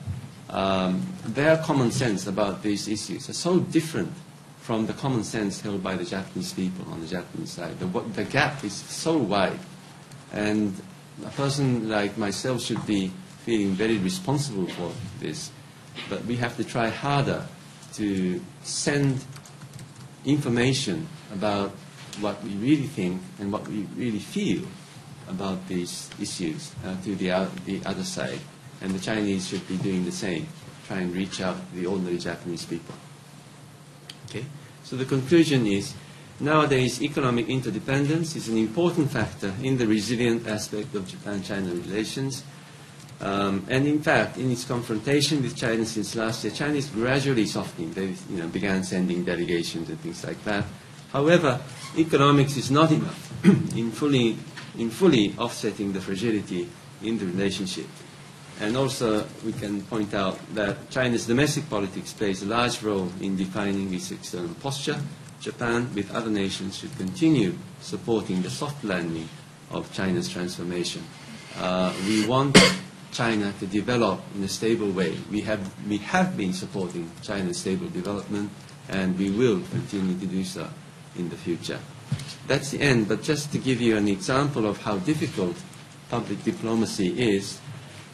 their common sense about these issues are so different from the common sense held by the Japanese people on the Japanese side. The gap is so wide. And a person like myself should be feeling very responsible for this. But we have to try harder to send information about what we really think and what we really feel about these issues to the other side. And the Chinese should be doing the same, try and reach out to the ordinary Japanese people. Okay? So the conclusion is, nowadays economic interdependence is an important factor in the resilient aspect of Japan-China relations. And in fact, in its confrontation with China since last year, China is gradually softening. They began sending delegations and things like that. However, economics is not enough in fully offsetting the fragility in the relationship. And also, we can point out that China's domestic politics plays a large role in defining its external posture. Japan, with other nations, should continue supporting the soft landing of China's transformation. We want China to develop in a stable way. We have been supporting China's stable development, and we will continue to do so in the future. That's the end, but just to give you an example of how difficult public diplomacy is,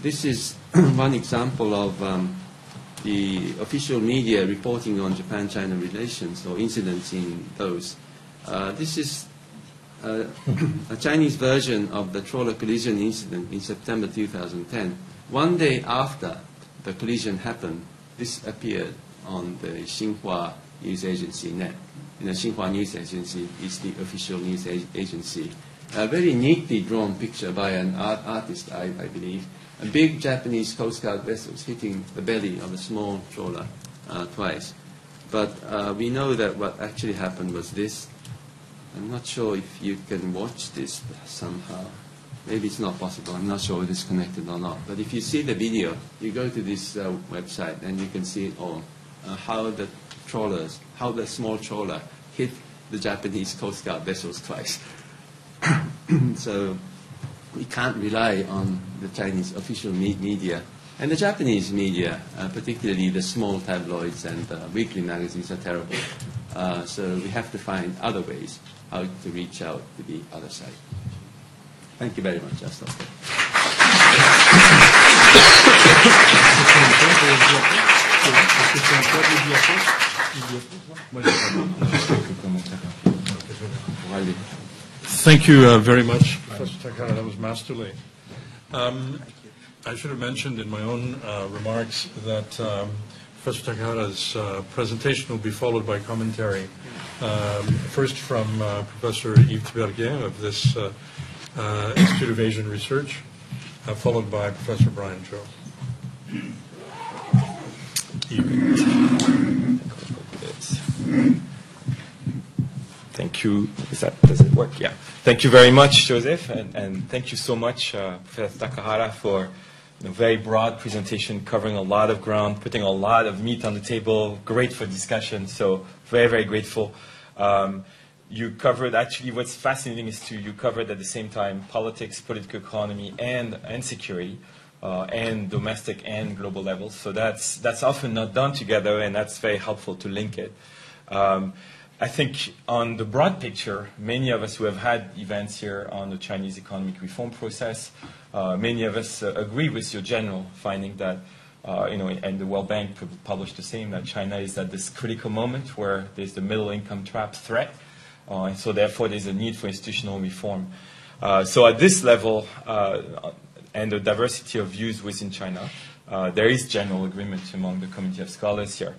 this is one example of the official media reporting on Japan-China relations or incidents in those. This is a Chinese version of the trawler collision incident in September 2010. One day after the collision happened, this appeared on the Xinhua news agency net. Xinhua news agency is the official news agency. A very neatly drawn picture by an artist, I believe. A big Japanese Coast Guard vessel hitting the belly of a small trawler twice. But we know that what actually happened was this. I'm not sure if you can watch this somehow. Maybe it's not possible. I'm not sure if it's connected or not. But if you see the video, you go to this website and you can see it all. How the small trawler hit the Japanese Coast Guard vessels twice. So we can't rely on the Chinese official media. And the Japanese media, particularly the small tabloids and weekly magazines, are terrible. So we have to find other ways how to reach out to the other side. Thank you very much. I'll stop there. Thank you very much, Professor Takahara. That was masterly. I should have mentioned in my own remarks that Professor Takahara's presentation will be followed by commentary, first from Professor Yves Tiberghien of this Institute of Asian Research, followed by Professor Brian Cho. Thank you. Does it work? Yeah. Thank you very much, Joseph, and thank you so much, Professor Takahara, for a very broad presentation covering a lot of ground, putting a lot of meat on the table. Great for discussion. So very, very grateful. You covered, actually, what's fascinating is you covered at the same time politics, political economy, and security, and domestic and global levels. So that's often not done together, and that's very helpful to link it. I think on the broad picture, many of us who have had events here on the Chinese economic reform process, many of us agree with your general finding that, and the World Bank published the same, that China is at this critical moment where there's the middle income trap threat. And so therefore there's a need for institutional reform. So at this level, and the diversity of views within China, there is general agreement among the community of scholars here.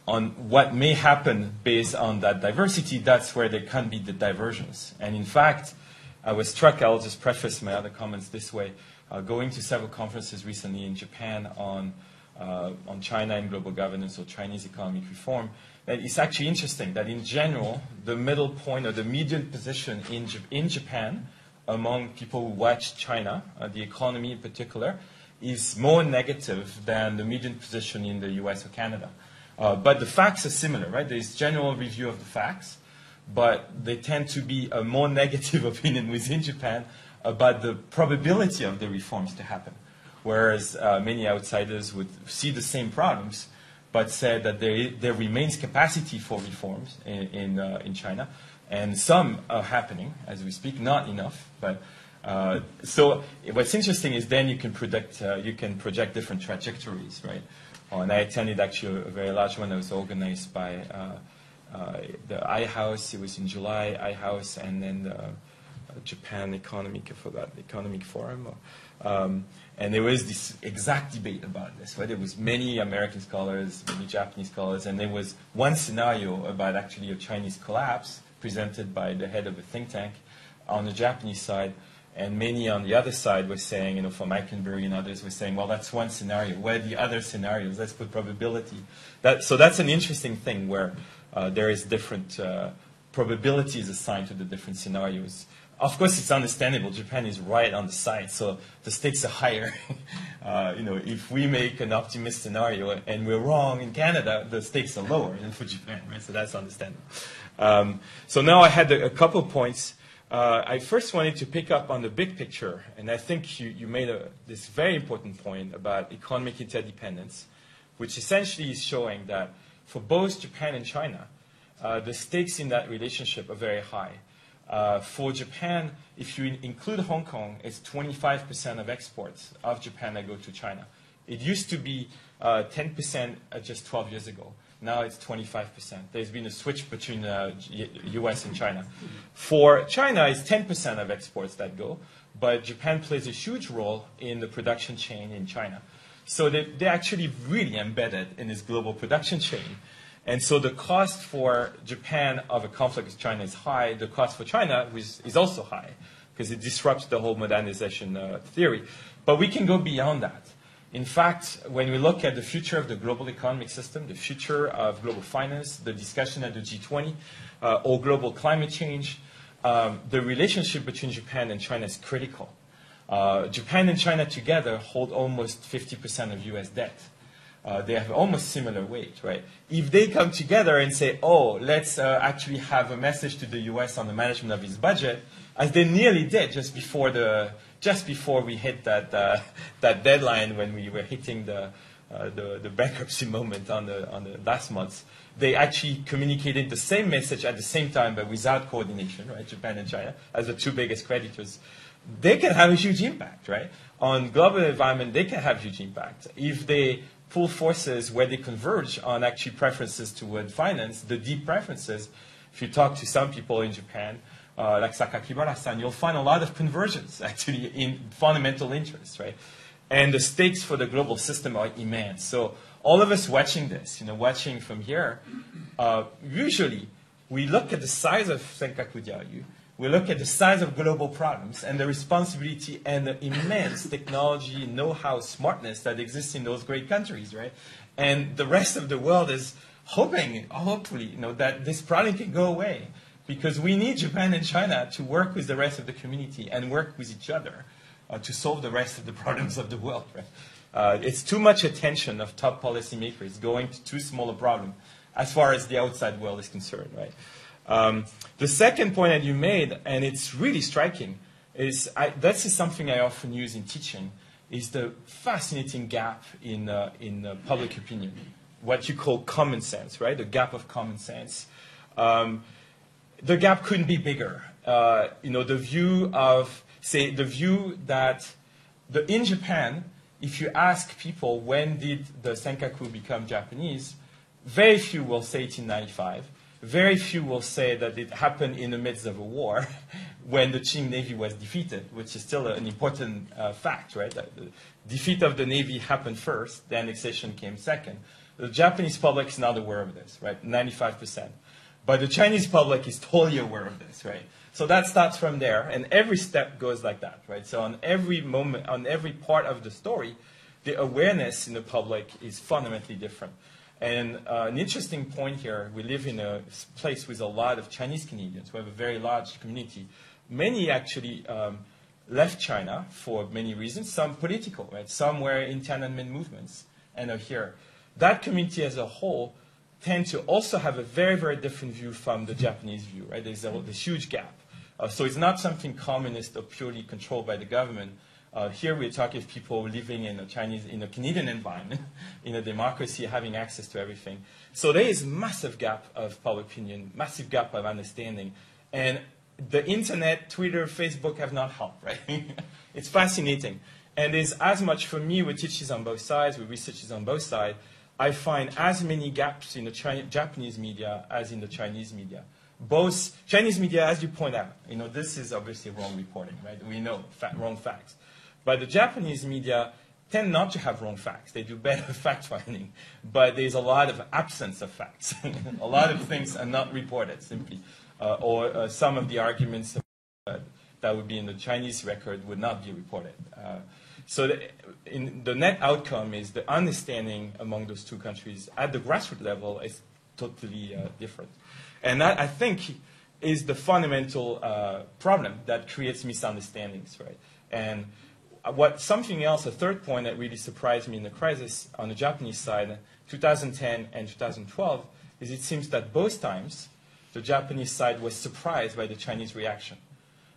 On what may happen based on that diversity, that's where there can be the divergence. And in fact, I was struck, I'll just preface my other comments this way, going to several conferences recently in Japan on China and global governance or Chinese economic reform, that it's actually interesting that in general, the middle point or the median position in Japan among people who watch China, the economy in particular, is more negative than the median position in the US or Canada. But the facts are similar, right? There's general review of the facts, but they tend to be a more negative opinion within Japan about the probability of the reforms to happen. Whereas many outsiders would see the same problems, but said that there remains capacity for reforms in China. And some are happening as we speak, not enough. But so what's interesting is then you can project different trajectories, right? And I attended actually a very large one that was organized by the I-House, it was in July, I-House, and then the Japan Economic, I forgot, Economic Forum. And there was this exact debate about this, right? There was many American scholars, many Japanese scholars, and there was one scenario about actually a Chinese collapse presented by the head of a think tank on the Japanese side, and many on the other side were saying, you know, from Eikenberry and others were saying, well, that's one scenario. What are the other scenarios? Let's put probability. So that's an interesting thing where there is different probabilities assigned to the different scenarios. Of course, it's understandable. Japan is right on the side, so the stakes are higher. You know, if we make an optimist scenario and we're wrong in Canada, the stakes are lower than for Japan, right? So that's understandable. So now I had a couple points. I first wanted to pick up on the big picture, and I think you made this very important point about economic interdependence, which essentially is showing that for both Japan and China, the stakes in that relationship are very high. For Japan, if you include Hong Kong, it's 25% of exports of Japan that go to China. It used to be 10% just 12 years ago. Now it's 25%. There's been a switch between the US and China. For China, it's 10% of exports that go, but Japan plays a huge role in the production chain in China. So they're actually really embedded in this global production chain. And so the cost for Japan of a conflict with China is high. The cost for China is also high because it disrupts the whole modernization theory. But we can go beyond that. In fact, when we look at the future of the global economic system, the future of global finance, the discussion at the G20, or global climate change, the relationship between Japan and China is critical. Japan and China together hold almost 50% of US debt. They have almost similar weight, right? If they come together and say, oh, let's actually have a message to the US on the management of its budget, as they nearly did just before we hit that deadline when we were hitting the bankruptcy moment on the last month, they actually communicated the same message at the same time, but without coordination, right? Japan and China, as the two biggest creditors. They can have a huge impact, right? On global environment, they can have huge impact. If they pull forces where they converge on actually preferences toward finance, the deep preferences, if you talk to some people in Japan, like Sakakibara-san, you'll find a lot of convergence actually in fundamental interests, right? And the stakes for the global system are immense. So all of us watching this, watching from here, usually we look at the size of Senkaku Diaoyu, we look at the size of global problems and the responsibility and the immense technology, know-how, smartness that exists in those great countries, right? And the rest of the world is hopefully, that this problem can go away, because we need Japan and China to work with the rest of the community and work with each other to solve the rest of the problems of the world, right? It's too much attention of top policymakers going to too small a problem as far as the outside world is concerned, right? The second point that you made, and it's really striking, is this is something I often use in teaching, is the fascinating gap in public opinion, what you call common sense, right? The gap of common sense. The gap couldn't be bigger. The view that in Japan, if you ask people when did the Senkaku become Japanese, very few will say 1895. Very few will say that it happened in the midst of a war when the Qing Navy was defeated, which is still an important fact, right? The defeat of the Navy happened first, the annexation came second. The Japanese public is not aware of this, right? 95%. But the Chinese public is totally aware of this, right? So that starts from there, and every step goes like that, right? So on every moment, on every part of the story, the awareness in the public is fundamentally different. And an interesting point here, we live in a place with a lot of Chinese Canadians. We have a very large community. Many actually left China for many reasons, some political, right? Some were in Tiananmen movements and are here. That community as a whole tend to also have a very, very different view from the Japanese view, right? There's this huge gap. So it's not something communist or purely controlled by the government. Here we're talking of people living in a Canadian environment, in a democracy, having access to everything. So there is massive gap of public opinion, massive gap of understanding. And the internet, Twitter, Facebook have not helped, right? It's fascinating. And there's as much, for me, with teachers on both sides, with researchers on both sides, I find as many gaps in the Japanese media as in the Chinese media. Both Chinese media, as you point out, this is obviously wrong reporting, right? We know wrong facts. But the Japanese media tend not to have wrong facts. They do better fact-finding. But there's a lot of absence of facts. A lot of things are not reported, simply. Or some of the arguments that would be in the Chinese record would not be reported. So the net outcome is the understanding among those two countries at the grassroots level is totally different. And that, I think, is the fundamental problem that creates misunderstandings, right? And something else, a third point that really surprised me in the crisis on the Japanese side, 2010 and 2012, is it seems that both times the Japanese side was surprised by the Chinese reaction.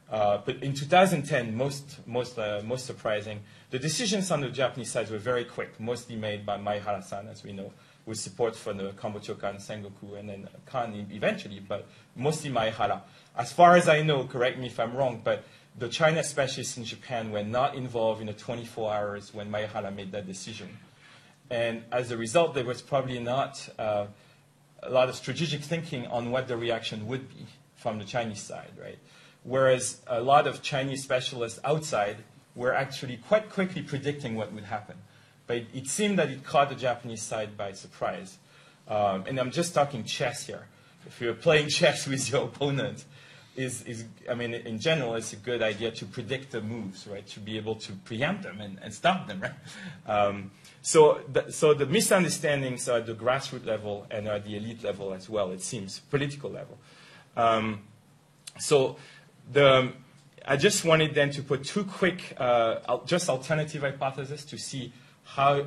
But in 2010, most surprising, the decisions on the Japanese side were very quick, mostly made by Maehara-san, as we know, with support from the Kambochokan, Sengoku, and then Kan eventually, but mostly Maehara. As far as I know, correct me if I'm wrong, but the China specialists in Japan were not involved in the 24 hours when Maehara made that decision. And as a result, there was probably not a lot of strategic thinking on what the reaction would be from the Chinese side, right? Whereas a lot of Chinese specialists outside were actually quite quickly predicting what would happen. But it seemed that it caught the Japanese side by surprise. And I'm just talking chess here. If you're playing chess with your opponent, in general, it's a good idea to predict the moves, right? To be able to preempt them and stop them, right? So the misunderstandings are at the grassroots level and at the elite level as well, it seems, political level. I just wanted then to put two quick, just alternative hypotheses to see how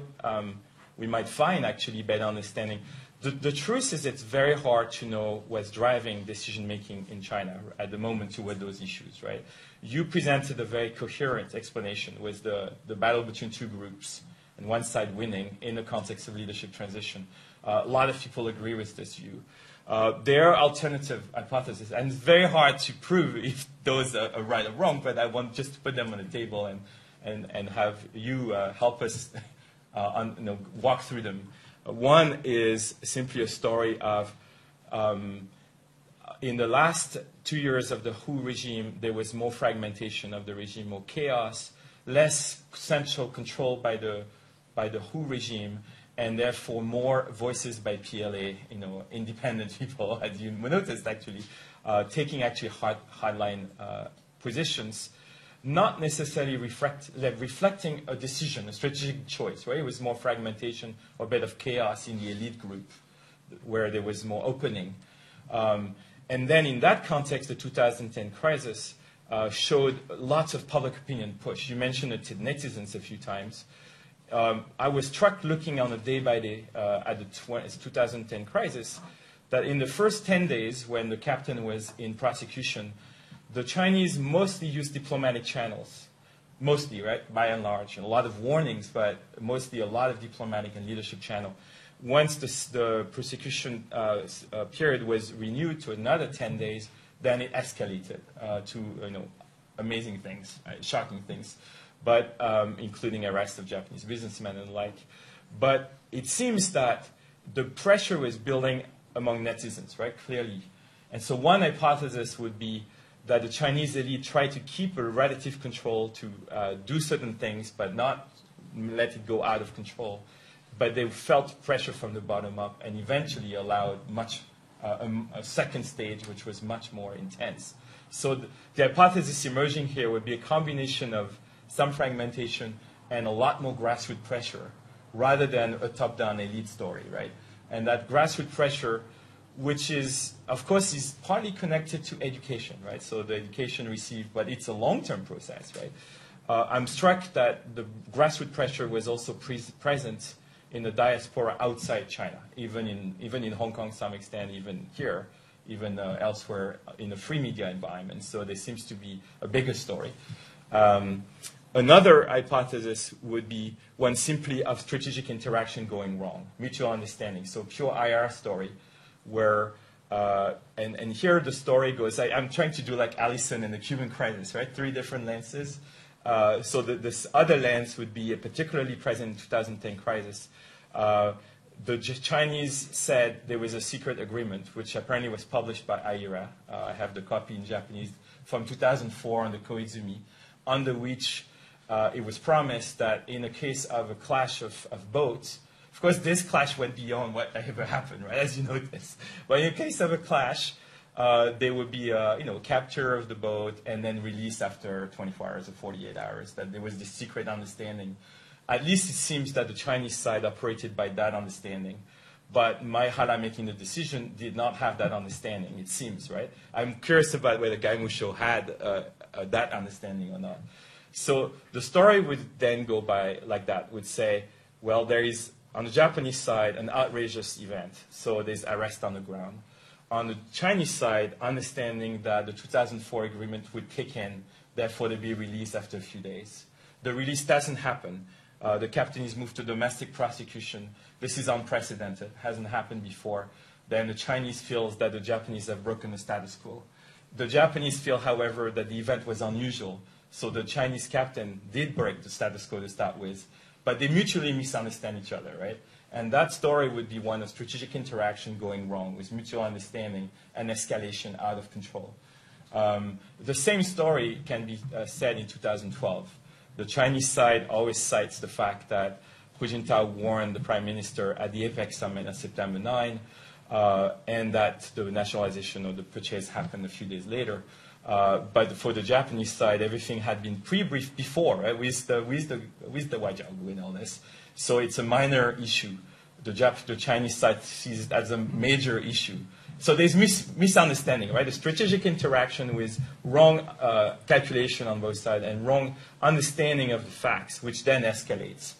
we might find actually better understanding. The truth is it's very hard to know what's driving decision-making in China at the moment toward those issues, right? You presented a very coherent explanation with the battle between two groups and one side winning in the context of leadership transition. A lot of people agree with this view. There are alternative hypotheses, and it's very hard to prove if those are right or wrong, but I want just to put them on the table and have you help us walk through them. One is simply a story of, in the last 2 years of the Hu regime, there was more fragmentation of the regime, more chaos, less central control by the Hu regime, and therefore more voices by PLA, independent people, as you noticed actually, taking actually hardline positions, not necessarily reflecting a decision, a strategic choice, right? It was more fragmentation or a bit of chaos in the elite group where there was more opening. And then in that context, the 2010 crisis showed lots of public opinion push. You mentioned it to netizens a few times. I was struck looking on a day-by-day at the 2010 crisis that in the first 10 days when the captain was in prosecution, the Chinese mostly used diplomatic channels, mostly, right, by and large, and a lot of warnings, but mostly a lot of diplomatic and leadership channel. Once the prosecution period was renewed to another 10 days, then it escalated to amazing things, shocking things, but including arrest of Japanese businessmen and the like. But it seems that the pressure was building among netizens, right, clearly. And so one hypothesis would be that the Chinese elite tried to keep a relative control to do certain things, but not let it go out of control. But they felt pressure from the bottom up and eventually allowed a second stage, which was much more intense. So the hypothesis emerging here would be a combination of some fragmentation and a lot more grassroots pressure rather than a top-down elite story, right? And that grassroots pressure, which is, of course, is partly connected to education, right? So the education received, but it's a long-term process, right? I'm struck that the grassroots pressure was also present in the diaspora outside China, even in Hong Kong to some extent, even here, even elsewhere in the free media environment. So there seems to be a bigger story. Another hypothesis would be one simply of strategic interaction going wrong, mutual understanding. So pure IR story, where, and here the story goes, I'm trying to do like Allison in the Cuban crisis, right? 3 different lenses. So this other lens would be particularly present in the 2010 crisis. the Chinese said there was a secret agreement, which apparently was published by AIRA. I have the copy in Japanese from 2004 on the Koizumi, under which it was promised that in a case of a clash of boats, of course, this clash went beyond what ever happened, right, as you notice. But in a case of a clash, there would be capture of the boat and then release after 24 hours or 48 hours, that there was this secret understanding. At least it seems that the Chinese side operated by that understanding. But Mai Hara making the decision did not have that understanding, it seems, right? I'm curious about whether Gai Musho had that understanding or not. So the story would then go by like that, would say, well, there is, on the Japanese side, an outrageous event. So there's arrest on the ground. On the Chinese side, understanding that the 2004 agreement would kick in, therefore they'd be released after a few days. The release doesn't happen. The captain is moved to domestic prosecution. This is unprecedented, hasn't happened before. Then the Chinese feels that the Japanese have broken the status quo. The Japanese feel, however, that the event was unusual. So the Chinese captain did break the status quo to start with, but they mutually misunderstand each other, right? And that story would be one of strategic interaction going wrong, with mutual understanding and escalation out of control. The same story can be said in 2012. The Chinese side always cites the fact that Hu Jintao warned the prime minister at the APEC summit on September 9, and that the nationalization of the purchase happened a few days later. But for the Japanese side, everything had been pre-briefed before, right, with the Wajiagu and all this. So it's a minor issue. The Chinese side sees it as a major issue. So there's misunderstanding, right? A strategic interaction with wrong calculation on both sides and wrong understanding of the facts, which then escalates.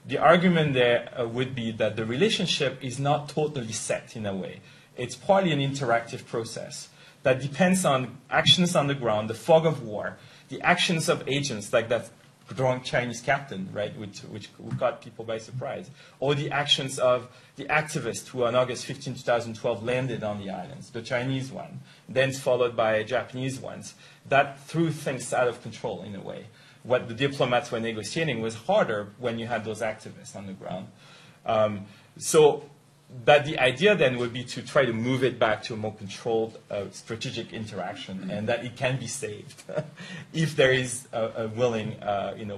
The argument there would be that the relationship is not totally set in a way. It's partly an interactive process that depends on actions on the ground, the fog of war, the actions of agents like that drunk Chinese captain, right, which caught people by surprise, or the actions of the activists who on August 15, 2012 landed on the islands, the Chinese one, then followed by Japanese ones. That threw things out of control in a way. What the diplomats were negotiating was harder when you had those activists on the ground. So that the idea then would be to try to move it back to a more controlled strategic interaction, and that it can be saved if there is a willing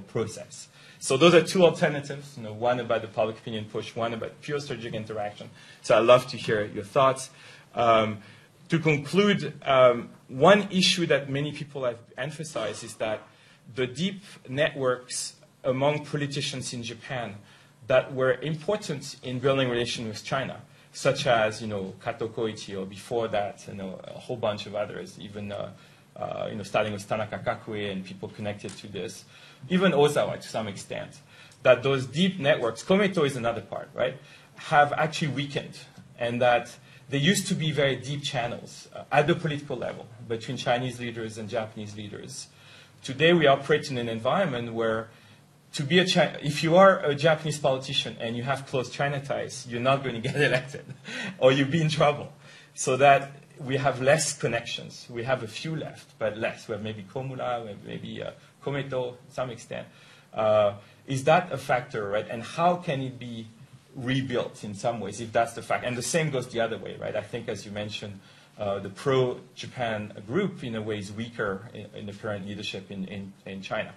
process. So those are two alternatives, one about the public opinion push, one about pure strategic interaction. So I'd love to hear your thoughts. To conclude, one issue that many people have emphasized is that the deep networks among politicians in Japan that were important in building relations with China, such as, Kato Koichi, or before that, a whole bunch of others, even, starting with Tanaka Kakue and people connected to this, even Ozawa to some extent, that those deep networks, Komeito is another part, right, have actually weakened, and that there used to be very deep channels at the political level between Chinese leaders and Japanese leaders. Today we operate in an environment where if you are a Japanese politician and you have close China ties, you're not going to get elected, or you'll be in trouble. So that we have less connections. We have a few left, but less. We have maybe Komura, we have maybe Komeito to some extent. Is that a factor, right? And how can it be rebuilt in some ways, if that's the fact? And the same goes the other way, right? I think, as you mentioned, the pro-Japan group, in a way, is weaker in the current leadership in China.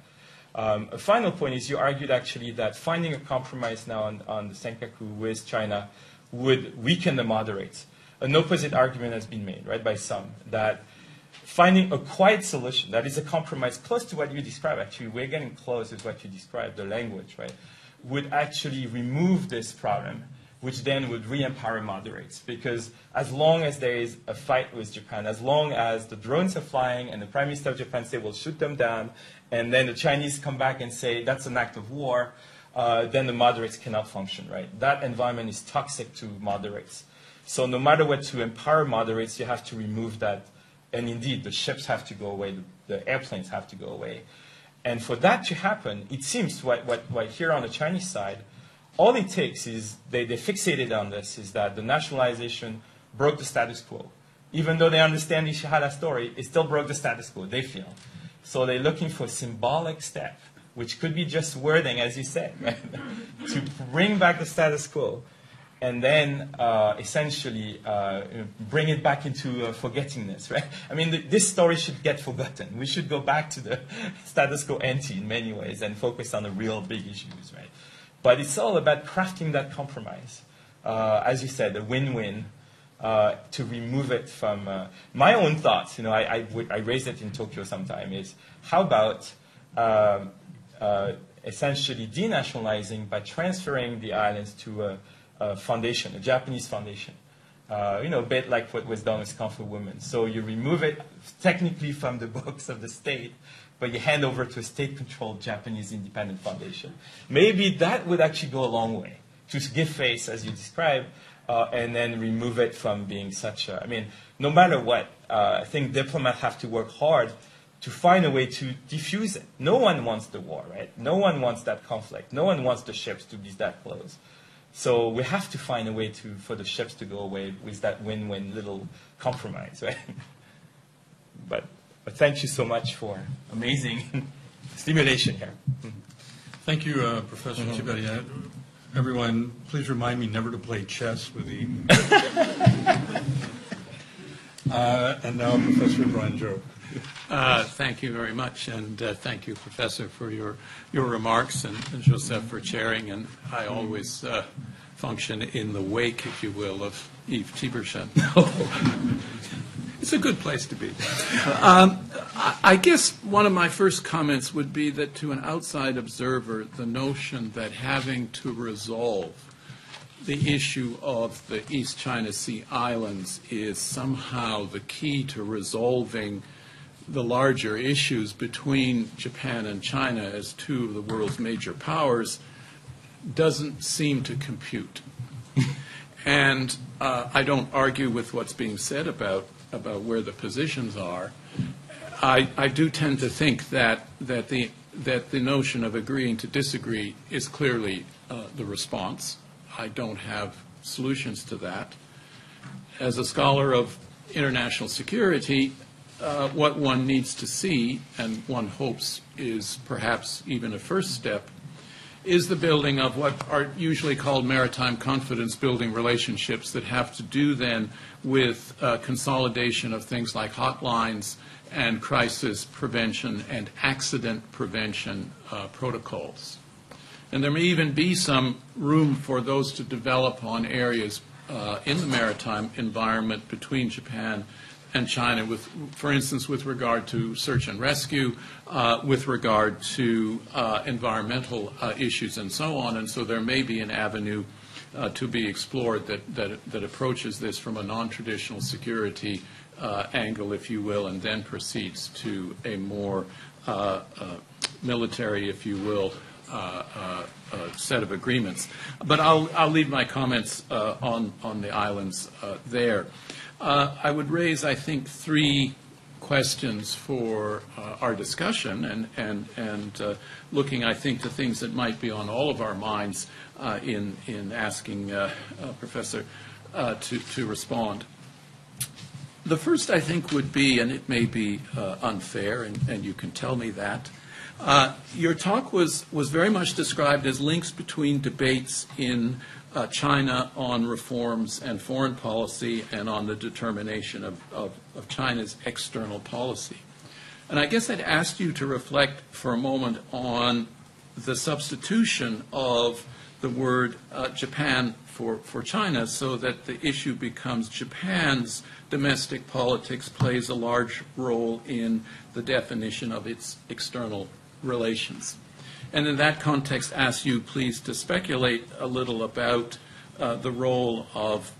A final point is you argued actually that finding a compromise now on the Senkaku with China would weaken the moderates. An opposite argument has been made, right, by some, that finding a quiet solution, that is a compromise close to what you described, actually, we're getting close with what you described, the language, right, would actually remove this problem, which then would re-empower moderates. Because as long as there is a fight with Japan, as long as the drones are flying and the Prime Minister of Japan say, we'll shoot them down, and then the Chinese come back and say, that's an act of war, then the moderates cannot function, right? That environment is toxic to moderates. So no matter what, to empower moderates, you have to remove that. And indeed, the ships have to go away, the airplanes have to go away. And for that to happen, it seems what here on the Chinese side, all it takes is, they fixated on this, is that the nationalization broke the status quo. Even though they understand the Ishihara story, it still broke the status quo, they feel. So they're looking for a symbolic step, which could be just wording, as you said, right? to bring back the status quo. and then essentially bring it back into forgettingness, right? I mean, this story should get forgotten. We should go back to the status quo ante in many ways and focus on the real big issues, right? But it's all about crafting that compromise. As you said, a win-win to remove it from my own thoughts. You know, I raised it in Tokyo sometime. Is how about essentially denationalizing by transferring the islands to a foundation, a Japanese foundation. You know, a bit like what was done with Kung Fu Women. So you remove it technically from the books of the state, but you hand over to a state-controlled Japanese independent foundation. Maybe that would actually go a long way to give face, as you described, and then remove it from being such a, I mean, no matter what, I think diplomats have to work hard to find a way to diffuse it. No one wants the war, right? No one wants that conflict. No one wants the ships to be that close. So we have to find a way for the ships to go away with that win-win little compromise, right? But thank you so much for amazing stimulation here. Thank you, Professor Tiberi. Everyone, please remind me never to play chess with Eden. And now, Professor Brian Jobe. Thank you very much, and thank you, Professor, for your remarks, and Joseph for chairing. And I always function in the wake, if you will, of Yves Tiberghien. It's a good place to be. I guess one of my first comments would be that to an outside observer, the notion that having to resolve the issue of the East China Sea islands is somehow the key to resolving the larger issues between Japan and China as two of the world's major powers doesn't seem to compute. And I don't argue with what's being said about where the positions are. I do tend to think that the notion of agreeing to disagree is clearly the response. I don't have solutions to that. As a scholar of international security, what one needs to see, and one hopes is perhaps even a first step, is the building of what are usually called maritime confidence building relationships that have to do then with consolidation of things like hotlines and crisis prevention and accident prevention protocols. And there may even be some room for those to develop on areas in the maritime environment between Japan and China, with, for instance, with regard to search and rescue, with regard to environmental issues and so on. And so there may be an avenue to be explored that approaches this from a non-traditional security angle, if you will, and then proceeds to a more military, if you will, set of agreements. But I'll leave my comments on the islands there. I would raise, I think, three questions for our discussion, and looking, I think, to things that might be on all of our minds in asking Professor to respond. The first, I think, would be, and it may be unfair, and you can tell me that, your talk was very much described as links between debates in China on reforms and foreign policy and on the determination of China's external policy. And I guess I'd ask you to reflect for a moment on the substitution of the word Japan for China, so that the issue becomes Japan's domestic politics plays a large role in the definition of its external relations. And in that context, ask you please to speculate a little about the role of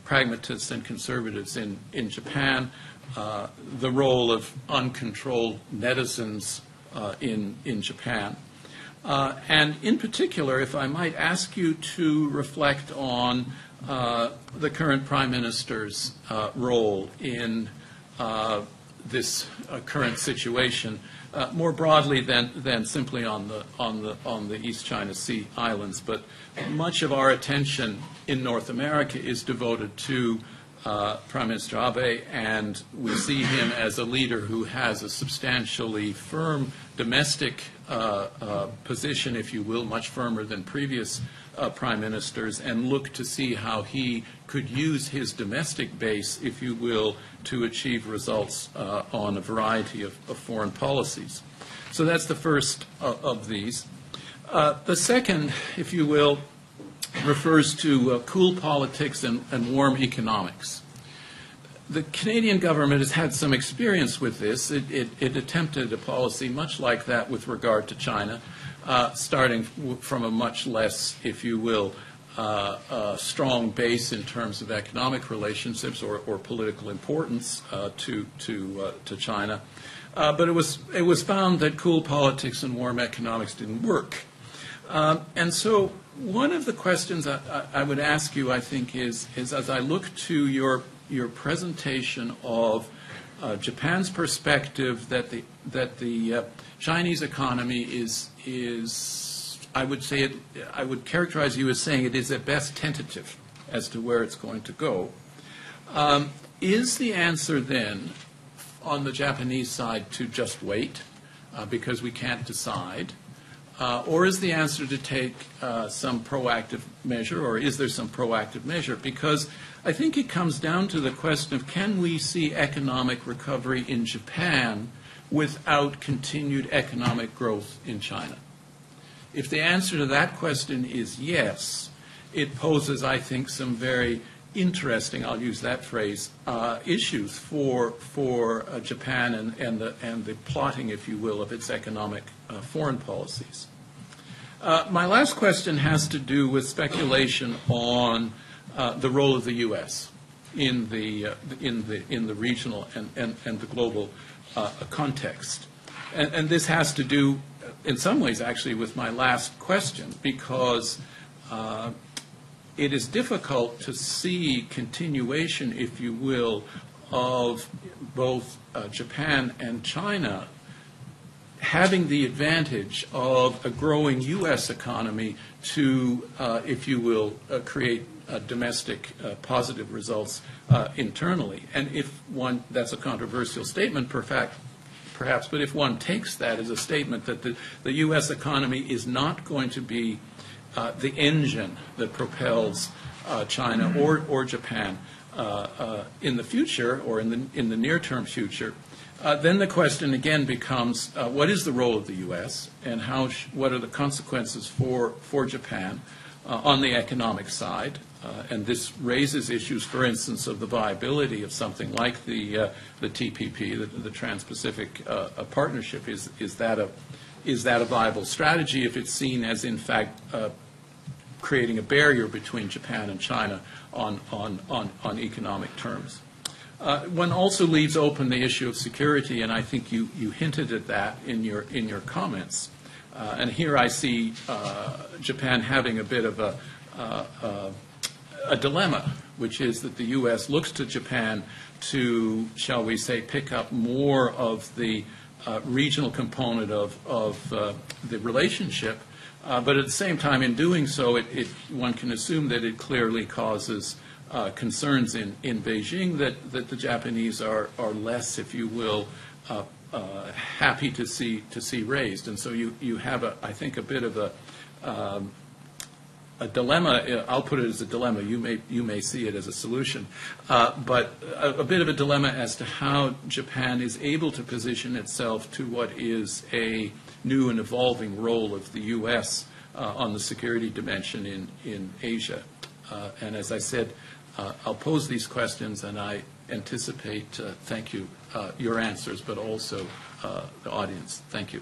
pragmatists and conservatives in Japan, the role of uncontrolled netizens in Japan. And in particular, if I might ask you to reflect on the current Prime Minister's role in this current situation, more broadly than simply on the East China Sea islands. But much of our attention in North America is devoted to Prime Minister Abe, and we see him as a leader who has a substantially firm domestic position, if you will, much firmer than previous prime ministers, and look to see how he could use his domestic base, if you will, to achieve results on a variety of foreign policies. So that's the first of these. The second, if you will, refers to cool politics and warm economics. The Canadian government has had some experience with this. It attempted a policy much like that with regard to China, starting from a much less, if you will, strong base in terms of economic relationships or political importance to China. But it was found that cool politics and warm economics didn't work. And so one of the questions I would ask you, I think, is as I look to your presentation of Japan's perspective that the Chinese economy is I would say I would characterize you as saying it is at best tentative as to where it's going to go. Is the answer then on the Japanese side to just wait because we can't decide? Or is the answer to take some proactive measure, or is there some proactive measure? Because I think it comes down to the question of, can we see economic recovery in Japan without continued economic growth in China? If the answer to that question is yes, it poses, I think, some very interesting, I'll use that phrase, issues for Japan and the plotting, if you will, of its economic foreign policies. My last question has to do with speculation on the role of the U.S. in the regional and the global context, and this has to do, in some ways, actually, with my last question, because it is difficult to see continuation, if you will, of both Japan and China having the advantage of a growing U.S. economy to, if you will, create domestic positive results internally. And if one, that's a controversial statement, perhaps, but if one takes that as a statement that the U.S. economy is not going to be the engine that propels China or Japan in the future or in the near-term future, then the question again becomes, what is the role of the U.S. and what are the consequences for Japan on the economic side? And this raises issues, for instance, of the viability of something like the TPP, the Trans-Pacific Partnership. Is that a viable strategy if it's seen as, in fact, creating a barrier between Japan and China on economic terms? One also leaves open the issue of security, and I think you hinted at that in your comments. And here I see Japan having a bit of a dilemma, which is that the U.S. looks to Japan to, shall we say, pick up more of the regional component of the relationship, but at the same time, in doing so, one can assume that it clearly causes concerns in Beijing that the Japanese are less, if you will, happy to see raised, and so you have I think a bit of a dilemma. I'll put it as a dilemma. You may see it as a solution, but a bit of a dilemma as to how Japan is able to position itself to what is a new and evolving role of the U.S. On the security dimension in Asia. And as I said, I'll pose these questions, and I anticipate, thank you, your answers, but also the audience. Thank you.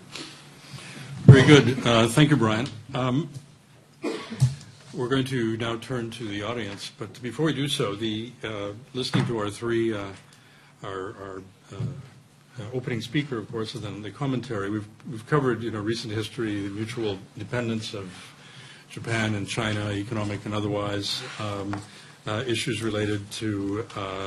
Very good. Thank you, Brian. We're going to now turn to the audience, but before we do so, listening to our three, our opening speaker, of course, and then the commentary, we've covered, recent history, the mutual dependence of Japan and China, economic and otherwise, issues related to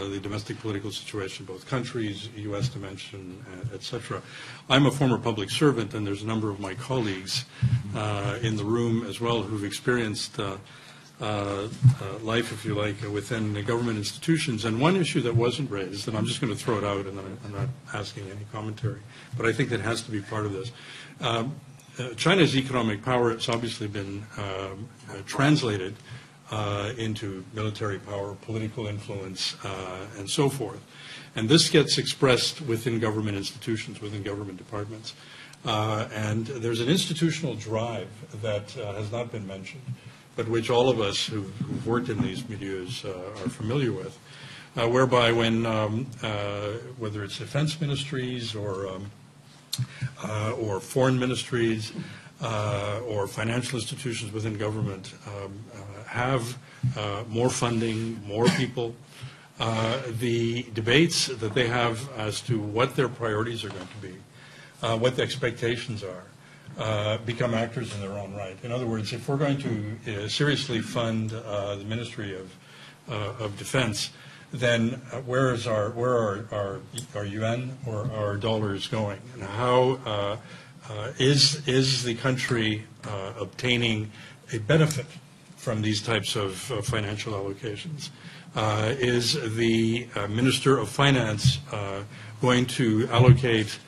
the domestic political situation, both countries, U.S. dimension, et cetera. I'm a former public servant, and there's a number of my colleagues in the room as well who've experienced life, if you like, within the government institutions. And one issue that wasn't raised, and I'm just going to throw it out, and I'm not asking any commentary, but I think that has to be part of this. China's economic power has obviously been translated into military power, political influence, and so forth. And this gets expressed within government institutions, within government departments. And there's an institutional drive that has not been mentioned, but which all of us who've worked in these milieus are familiar with, whereby when, whether it's defense ministries or foreign ministries or financial institutions within government have more funding, more people, the debates that they have as to what their priorities are going to be, what the expectations are, become actors in their own right. In other words, if we're going to seriously fund the Ministry of Defense, then where are our yuan or our dollars going, and how is the country obtaining a benefit from these types of financial allocations? Is the Minister of Finance going to allocate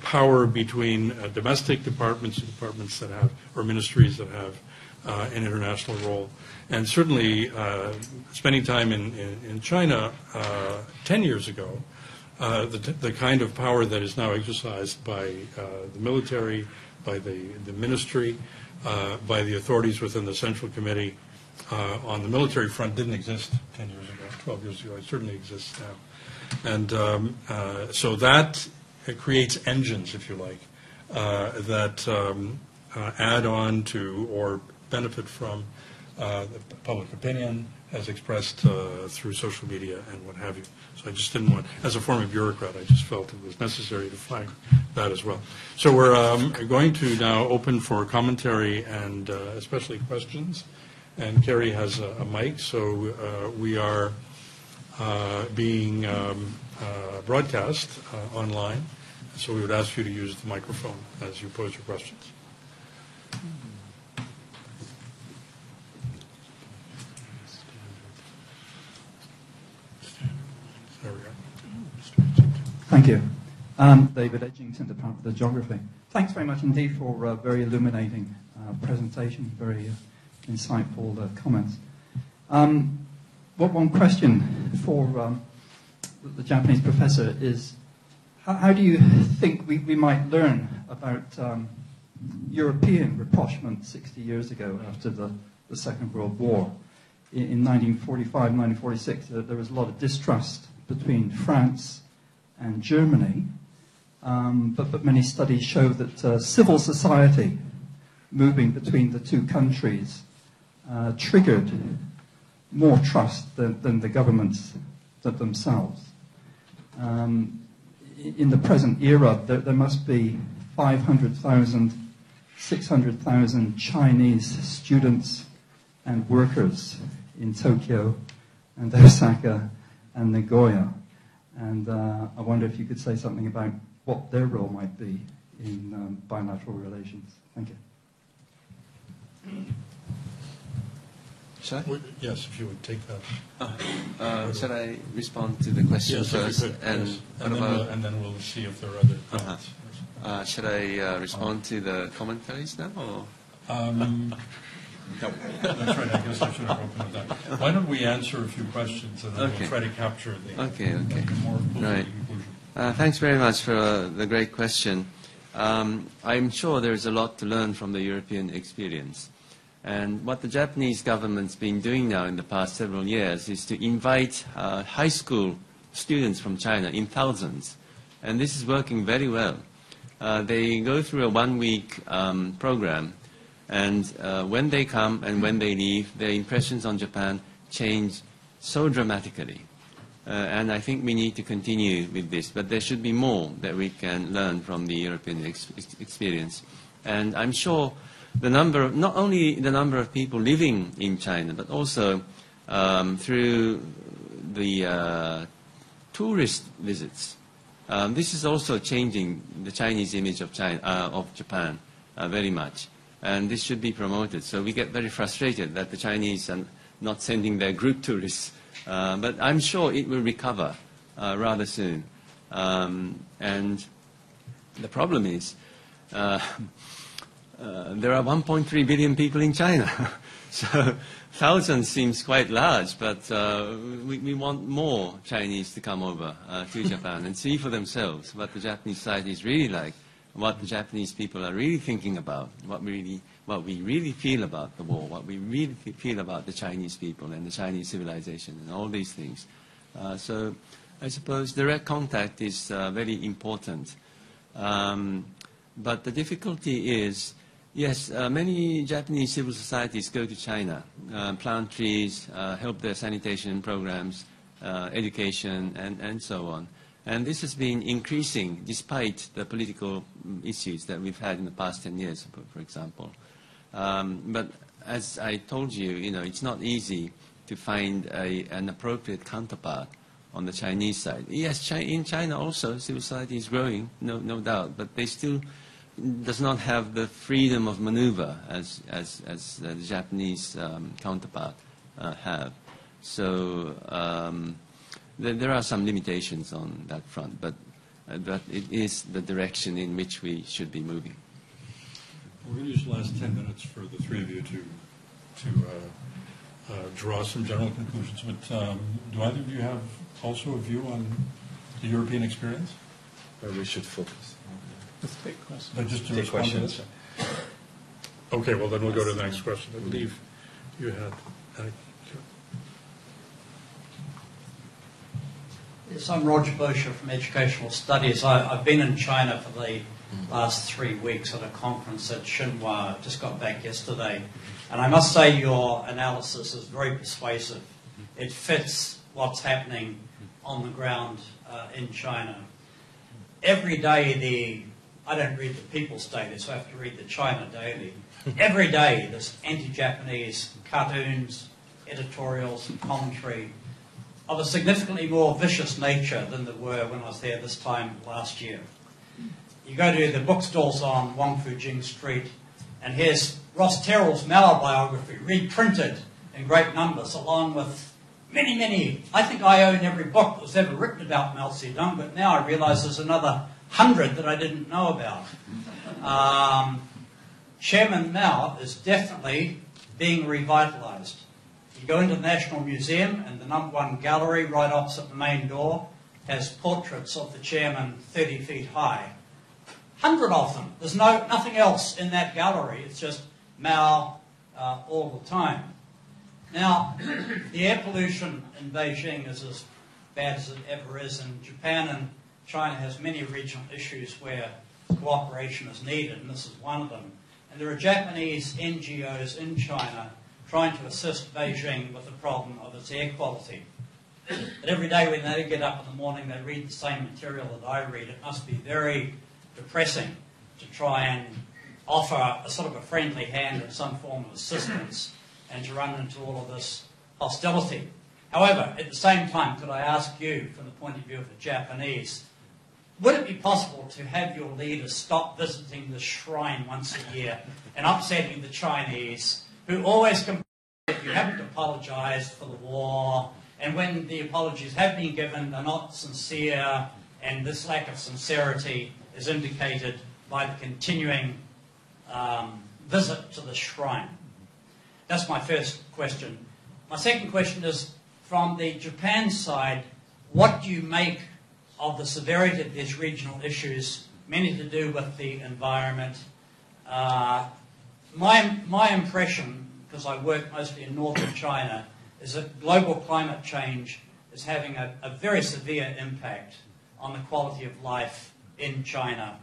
power between domestic departments and departments that have, or ministries that have an international role? And certainly spending time in China 10 years ago, the kind of power that is now exercised by the military, by the ministry, by the authorities within the Central Committee on the military front didn't exist 10 years ago, 12 years ago. It certainly exists now. And so that creates engines, if you like, that add on to or benefit from the public opinion as expressed through social media and what have you. So I just didn't want, as a former bureaucrat, I just felt it was necessary to flag that as well. So we're going to now open for commentary and especially questions. And Kerry has a mic, so we are being broadcast online. So we would ask you to use the microphone as you pose your questions. There we go. Thank you. David Edgington, Department of Geography. Thanks very much indeed for a very illuminating presentation, very insightful comments. One question for the Japanese professor is, how do you think we might learn about European rapprochement 60 years ago after the Second World War? In 1945, 1946, there was a lot of distrust between France and Germany, but many studies show that civil society moving between the two countries triggered more trust than the governments themselves. In the present era, there must be 500,000, 600,000 Chinese students and workers in Tokyo and Osaka and Nagoya. And I wonder if you could say something about what their role might be in bilateral relations. Thank you. Shall I? Yes, if you would take that. Shall I respond to the question Yes, first? if you could, And, yes. what about, And then we'll see if there are other comments. should I respond to the commentaries now? Or? No, that's right. I guess I should have opened with that. Why don't we answer a few questions and then Okay. we'll try to capture the more full Right. conclusion. Thanks very much for the great question. I'm sure there's a lot to learn from the European experience. And what the Japanese government's been doing now in the past several years is to invite high school students from China in thousands. And this is working very well. They go through a one-week program. And when they come and when they leave, their impressions on Japan change so dramatically. And I think we need to continue with this. But there should be more that we can learn from the European experience. And I'm sure the number, not only the number of people living in China, but also through the tourist visits. This is also changing the Chinese image of China, of Japan very much. And this should be promoted. So we get very frustrated that the Chinese are not sending their group tourists. But I'm sure it will recover rather soon. And the problem is there are 1.3 billion people in China. So thousands seems quite large, but we want more Chinese to come over to Japan and see for themselves what the Japanese society is really like, what the Japanese people are really thinking about, what we really feel about the war, what we really feel about the Chinese people and the Chinese civilization and all these things. So I suppose direct contact is very important. But the difficulty is, yes, many Japanese civil societies go to China, plant trees, help their sanitation programs, education, and so on. And this has been increasing despite the political issues that we've had in the past 10 years, for example. But as I told you, it's not easy to find an appropriate counterpart on the Chinese side. Yes, in China also, civil society is growing, no doubt, but they still does not have the freedom of maneuver as the Japanese counterpart have. So there are some limitations on that front, but it is the direction in which we should be moving. We're going to use the last 10 minutes for the three of you to draw some general conclusions. But do either of you have also a view on the European experience? Or we should focus. Let's take questions. Just to Take respond to questions. this? Okay, well then we'll go to the next question. I believe you had. Yes, I'm Roger Bosher from Educational Studies. I've been in China for the last 3 weeks at a conference at Tsinghua. Just got back yesterday. And I must say your analysis is very persuasive. It fits what's happening on the ground in China. Every day I don't read the People's Daily, so I have to read the China Daily. Every day there's anti-Japanese cartoons, editorials, and commentary of a significantly more vicious nature than there were when I was there this time last year. You go to the bookstores on Wang Fujing Street, and here's Ross Terrell's Mao biography, reprinted in great numbers, along with many, I think I own every book that was ever written about Mao Zedong, but now I realise there's another 100 that I didn't know about. Chairman Mao is definitely being revitalised. You go into the National Museum, and the #1 gallery right opposite the main door has portraits of the chairman 30 feet high. 100 of them. There's nothing else in that gallery. It's just Mao all the time. Now, the air pollution in Beijing is as bad as it ever is, and Japan and China has many regional issues where cooperation is needed, and this is one of them. And there are Japanese NGOs in China trying to assist Beijing with the problem of its air quality. But every day when they get up in the morning, they read the same material that I read. It must be very depressing to try and offer a sort of a friendly hand and some form of assistance and to run into all of this hostility. However, at the same time, could I ask you, from the point of view of the Japanese, would it be possible to have your leaders stop visiting the shrine once a year and upsetting the Chinese, who always complain that you haven't apologised for the war, and when the apologies have been given, they're not sincere, and this lack of sincerity is indicated by the continuing visit to the shrine? That's my first question. My second question is, from the Japan side, what do you make of the severity of these regional issues, many to do with the environment? My impression, because I work mostly in northern China, is that global climate change is having a very severe impact on the quality of life in China.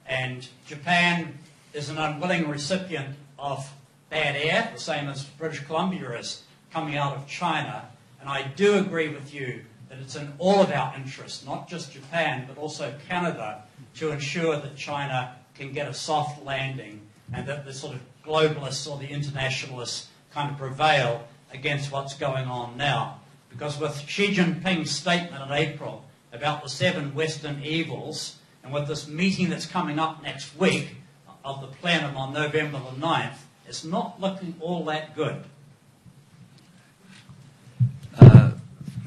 And Japan is an unwilling recipient of bad air, the same as British Columbia is, coming out of China. And I do agree with you that it's in all of our interests, not just Japan, but also Canada, to ensure that China can get a soft landing and that the sort of globalists or the internationalists kind of prevail against what's going on now. Because with Xi Jinping's statement in April about the 7 Western evils, and with this meeting that's coming up next week, of the plenum on November the 9th, it's not looking all that good.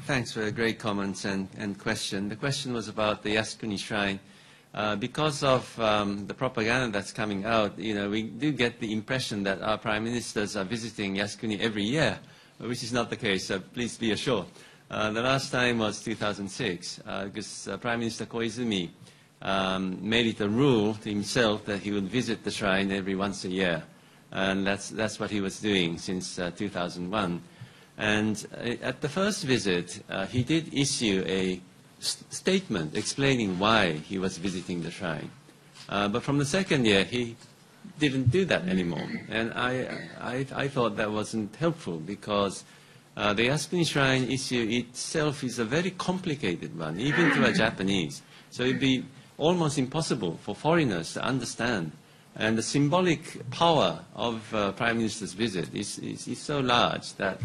Thanks for a great comments and question. The question was about the Yasukuni Shrine. Because of the propaganda that's coming out, we do get the impression that our prime ministers are visiting Yasukuni every year, which is not the case, so please be assured. The last time was 2006, because Prime Minister Koizumi made it a rule to himself that he would visit the shrine every once a year. And that's what he was doing since 2001. And at the first visit, he did issue a statement explaining why he was visiting the shrine. But from the second year, he didn't do that anymore. And I thought that wasn't helpful because the Yasukuni Shrine issue itself is a very complicated one, even to a Japanese. So it would be almost impossible for foreigners to understand. And the symbolic power of Prime Minister's visit is so large that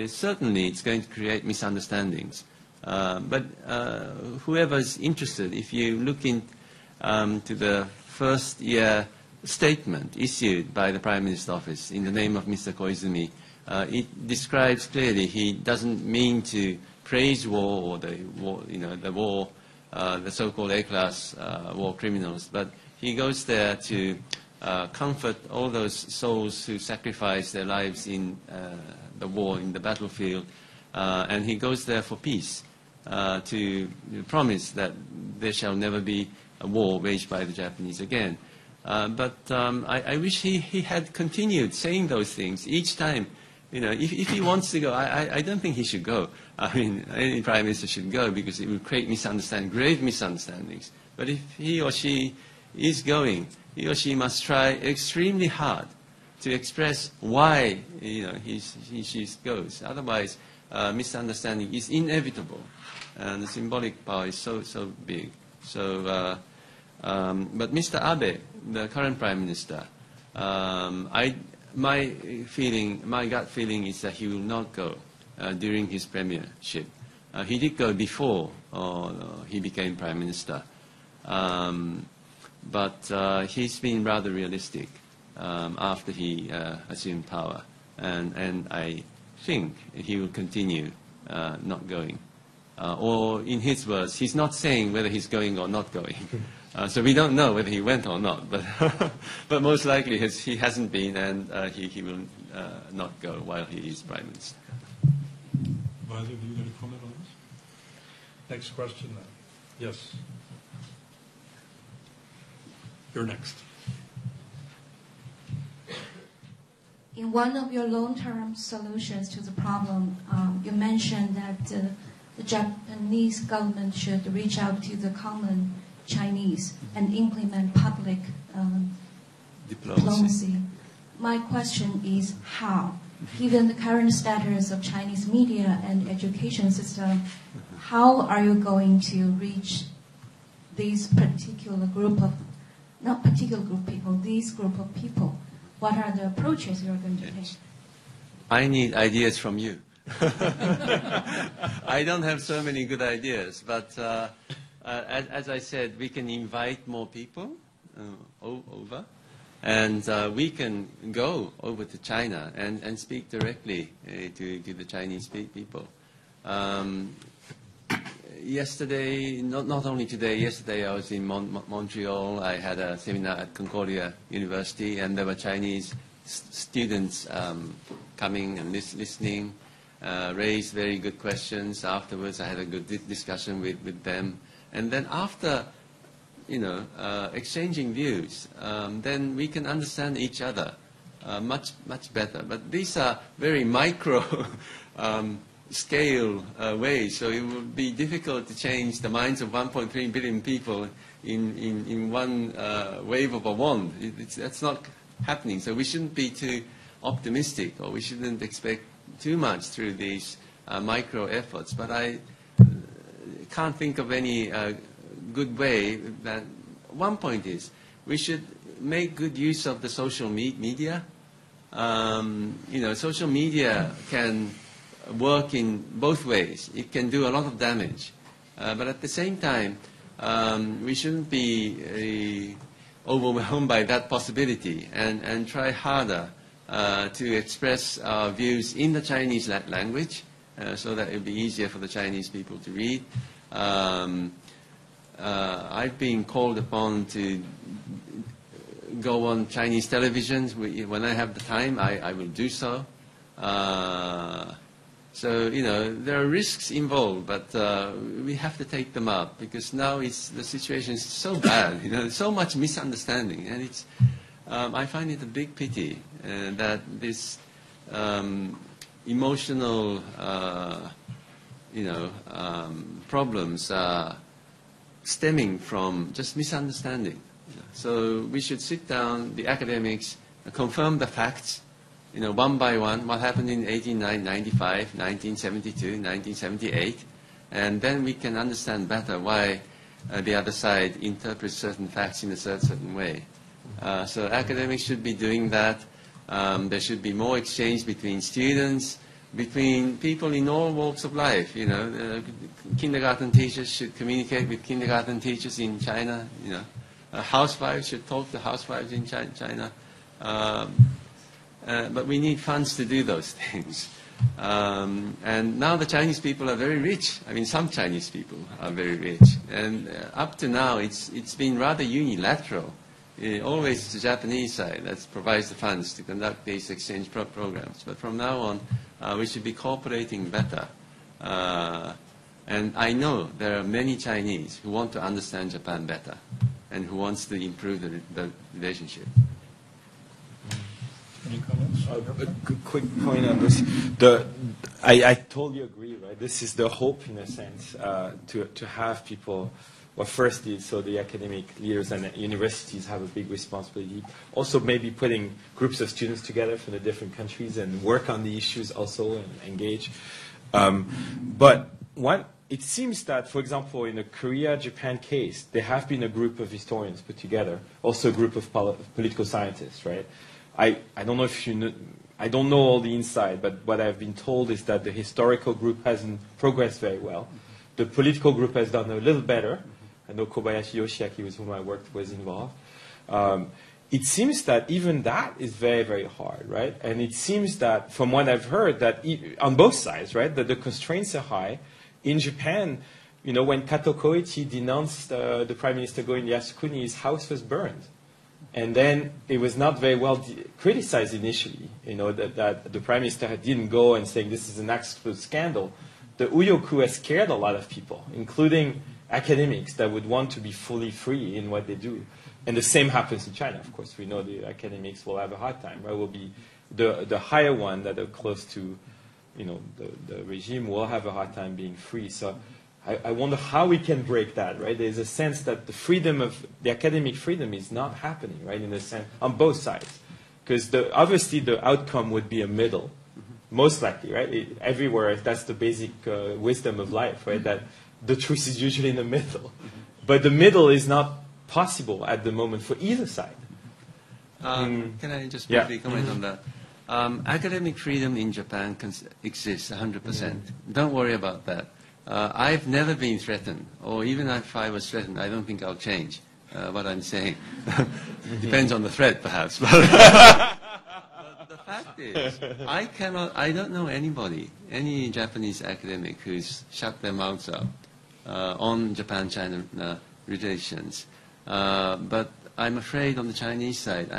certainly it's going to create misunderstandings. But whoever is interested, if you look into the first year statement issued by the Prime Minister's office in the name of Mr. Koizumi, it describes clearly he doesn't mean to praise war or the war, the so-called A-class war criminals, but he goes there to comfort all those souls who sacrifice their lives in the war, in the battlefield, and he goes there for peace, to promise that there shall never be a war waged by the Japanese again. But I wish he had continued saying those things each time. If he wants to go, I don't think he should go. I mean, any prime minister should go because it will create grave misunderstandings. But if he or she is going, he or she must try extremely hard to express why she goes. Otherwise, misunderstanding is inevitable, and the symbolic power is so big. So, but Mr. Abe, the current prime minister, my gut feeling is that he will not go during his premiership. He did go before he became prime minister, but he's been rather realistic after he assumed power, and I think he will continue not going. Or in his words, he's not saying whether he's going or not going. So we don't know whether he went or not, but most likely he hasn't been, and he will not go while he is Prime Minister. Violet, do you want to comment on this? Next question then. Yes. You're next. In one of your long-term solutions to the problem, you mentioned that the Japanese government should reach out to the common Chinese and implement public diplomacy. My question is how? Given the current status of Chinese media and education system, how are you going to reach these particular group of, not particular group of people, these group of people? What are the approaches you're going to take? I need ideas from you. I don't have so many good ideas, but as I said, we can invite more people over, and we can go over to China and speak directly to the Chinese people. Yesterday, not only today, yesterday I was in Montreal. I had a seminar at Concordia University, and there were Chinese students coming and listening, raised very good questions. Afterwards, I had a good discussion with them. And then after, exchanging views, then we can understand each other much better. But these are very micro scale ways, so it would be difficult to change the minds of 1.3 billion people in one wave of a wand. That's not happening. So we shouldn't be too optimistic, or we shouldn't expect too much through these micro efforts. But I can't think of any good way. That one point is we should make good use of the social media. Social media can work in both ways. It can do a lot of damage, but at the same time, we shouldn't be overwhelmed by that possibility and try harder to express our views in the Chinese language so that it will be easier for the Chinese people to read. I've been called upon to go on Chinese television. When I have the time, I will do so. So, you know, there are risks involved, but we have to take them up because now the situation is so bad, you know, there's so much misunderstanding. And it's, I find it a big pity that this emotional, problems are stemming from just misunderstanding. So we should sit down, the academics, confirm the facts, you know, one by one, what happened in 1895, 1972, 1978, and then we can understand better why the other side interprets certain facts in a certain way. So academics should be doing that. There should be more exchange between students, between people in all walks of life. You know, kindergarten teachers should communicate with kindergarten teachers in China. You know, housewives should talk to housewives in China. But we need funds to do those things. And now the Chinese people are very rich. I mean, some Chinese people are very rich. And up to now, it's been rather unilateral. Always it's the Japanese side that provides the funds to conduct these exchange programs. But from now on, we should be cooperating better. And I know there are many Chinese who want to understand Japan better and who wants to improve the relationship. Any comments? A quick point on this. I totally agree, right? This is the hope, in a sense, to have people. Well, firstly, so the academic leaders and the universities have a big responsibility. Also, maybe putting groups of students together from the different countries and work on the issues also and engage. But it seems that, for example, in the Korea-Japan case, there have been a group of historians put together, also a group of political scientists, right? I don't know if you know, I don't know all the inside, but what I've been told is that the historical group hasn't progressed very well. The political group has done a little better. I know Kobayashi Yoshiaki, with whom I worked, was involved. It seems that even that is very, very hard, right? And it seems that, from what I've heard, that on both sides, right, that the constraints are high. In Japan, you know, when Kato Koichi denounced the Prime Minister Go in Yasukuni, his house was burned. And then it was not very well criticized initially, you know, that the Prime Minister didn't go and saying this is an absolute scandal. The Uyoku has scared a lot of people, including academics that would want to be fully free in what they do. And the same happens in China, of course. We know the academics will have a hard time, right? Will be the higher one that are close to, you know, the regime will have a hard time being free. So I wonder how we can break that, right? There's a sense that the freedom of the academic freedom is not happening, right? In a sense, on both sides, because obviously the outcome would be a middle, most likely, right? Everywhere, that's the basic wisdom of life, right? That the truth is usually in the middle, but the middle is not possible at the moment for either side. Can I just briefly comment on that? Academic freedom in Japan exists 100%. Don't worry about that. I've never been threatened, or even if I was threatened, I don't think I'll change what I'm saying. Depends on the threat, perhaps. But the fact is, I don't know anybody, any Japanese academic who's shut their mouths up on Japan-China relations. But I'm afraid on the Chinese side,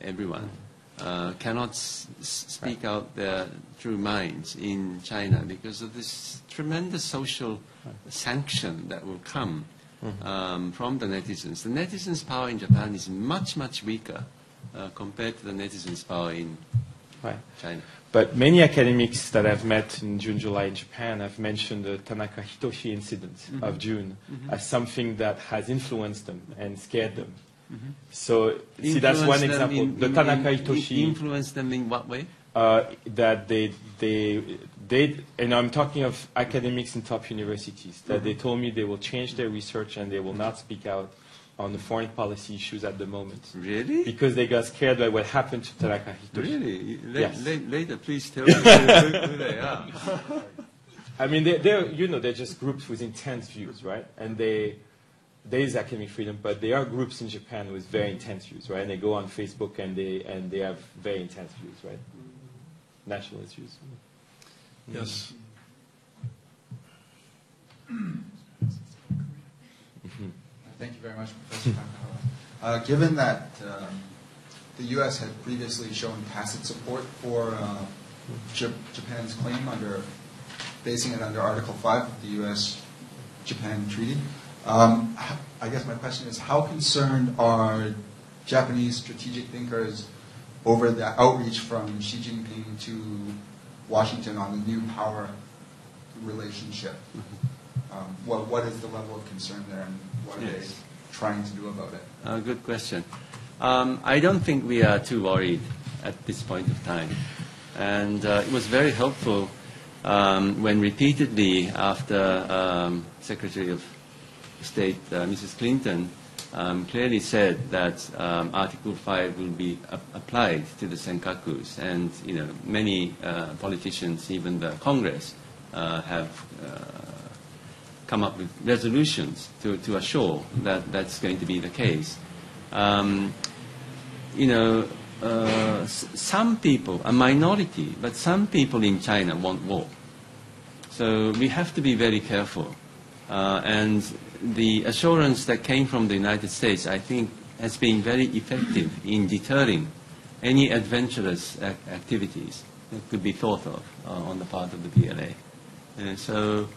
everyone cannot speak out their true minds in China because of this tremendous social sanction that will come from the netizens. The netizens' power in Japan is much, much weaker compared to the netizens' power in China. But many academics that I've met in June, July in Japan have mentioned the Tanaka Hitoshi incident of June as something that has influenced them and scared them. So, see, that's one example. The Tanaka Hitoshi influenced them in what way? That they, and I'm talking of academics in top universities, that they told me they will change their research and they will not speak out on the foreign policy issues at the moment. Really? Because they got scared by what happened to Tanaka Hitoshi. Really? Yes. Later, please tell me who they are. I mean, they're just groups with intense views, right? And they there is academic freedom, but there are groups in Japan with very intense views, right? And they go on Facebook and they have very intense views, right? Nationalist views. Yes. Thank you very much, Professor Takahara. Given that the U.S. had previously shown tacit support for Japan's claim basing it under Article 5 of the U.S.-Japan Treaty, I guess my question is, how concerned are Japanese strategic thinkers over the outreach from Xi Jinping to Washington on the new power relationship? What is the level of concern there, and what are they trying to do about it? Good question. I don't think we are too worried at this point of time. And it was very helpful when repeatedly after Secretary of State Mrs. Clinton clearly said that Article 5 will be applied to the Senkakus. And many politicians, even the Congress, have come up with resolutions to assure that that's going to be the case. Some people, a minority, but some people in China want war. So we have to be very careful. And the assurance that came from the United States, I think, has been very effective in deterring any adventurous activities that could be thought of on the part of the PLA. So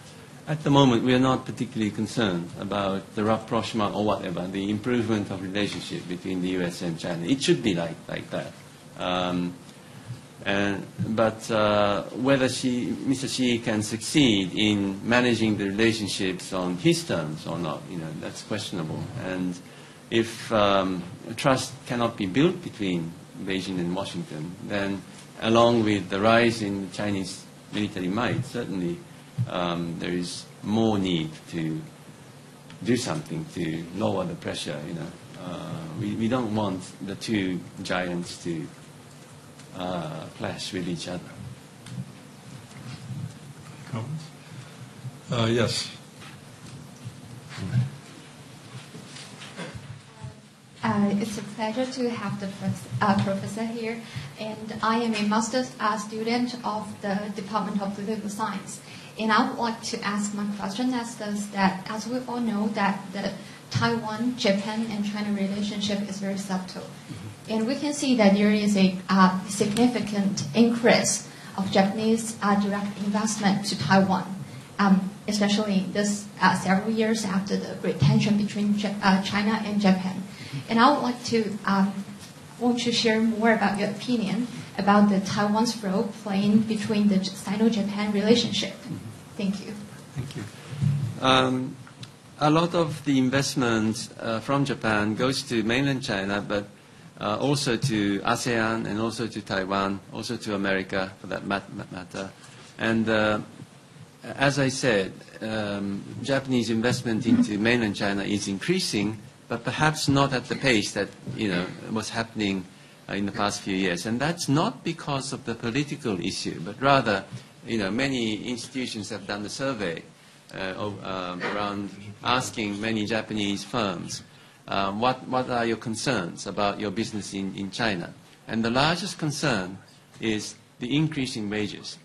at the moment, we are not particularly concerned about the rapprochement or whatever, the improvement of relationship between the U.S. and China. It should be like that. But whether Mr. Xi can succeed in managing the relationships on his terms or not, that's questionable. And if trust cannot be built between Beijing and Washington, then along with the rise in Chinese military might, certainly there is more need to do something to lower the pressure. We don't want the two giants to clash with each other. Comments? Yes. It's a pleasure to have the professor here, and I am a master's student of the Department of Political Science. And I would like to ask my question as this, that as we all know that the Taiwan, Japan, and China relationship is very subtle. And we can see that there is a significant increase of Japanese direct investment to Taiwan, especially this several years after the great tension between China and Japan. And I would like to want to share more about your opinion about the Taiwan's role playing between the Sino-Japan relationship. Thank you. Thank you. A lot of the investment from Japan goes to mainland China, but also to ASEAN and also to Taiwan, also to America for that matter. And as I said, Japanese investment into mainland China is increasing, but perhaps not at the pace that was happening in the past few years. And that's not because of the political issue, but rather, many institutions have done a survey around asking many Japanese firms, what are your concerns about your business in China? And the largest concern is the increase in wages.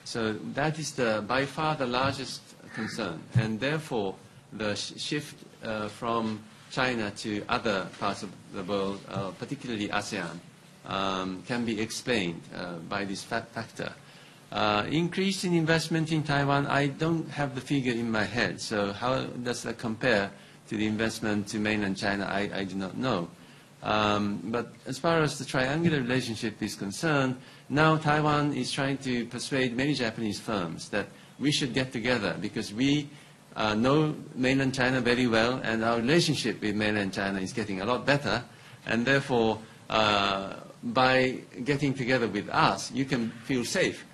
So that is by far the largest concern. And therefore, the shift from China to other parts of the world, particularly ASEAN, can be explained by this factor. Increase in investment in Taiwan, I don't have the figure in my head, so how does that compare to the investment to mainland China, I do not know. But as far as the triangular relationship is concerned, now Taiwan is trying to persuade many Japanese firms that we should get together because we know mainland China very well, and our relationship with mainland China is getting a lot better, and therefore, by getting together with us, you can feel safe.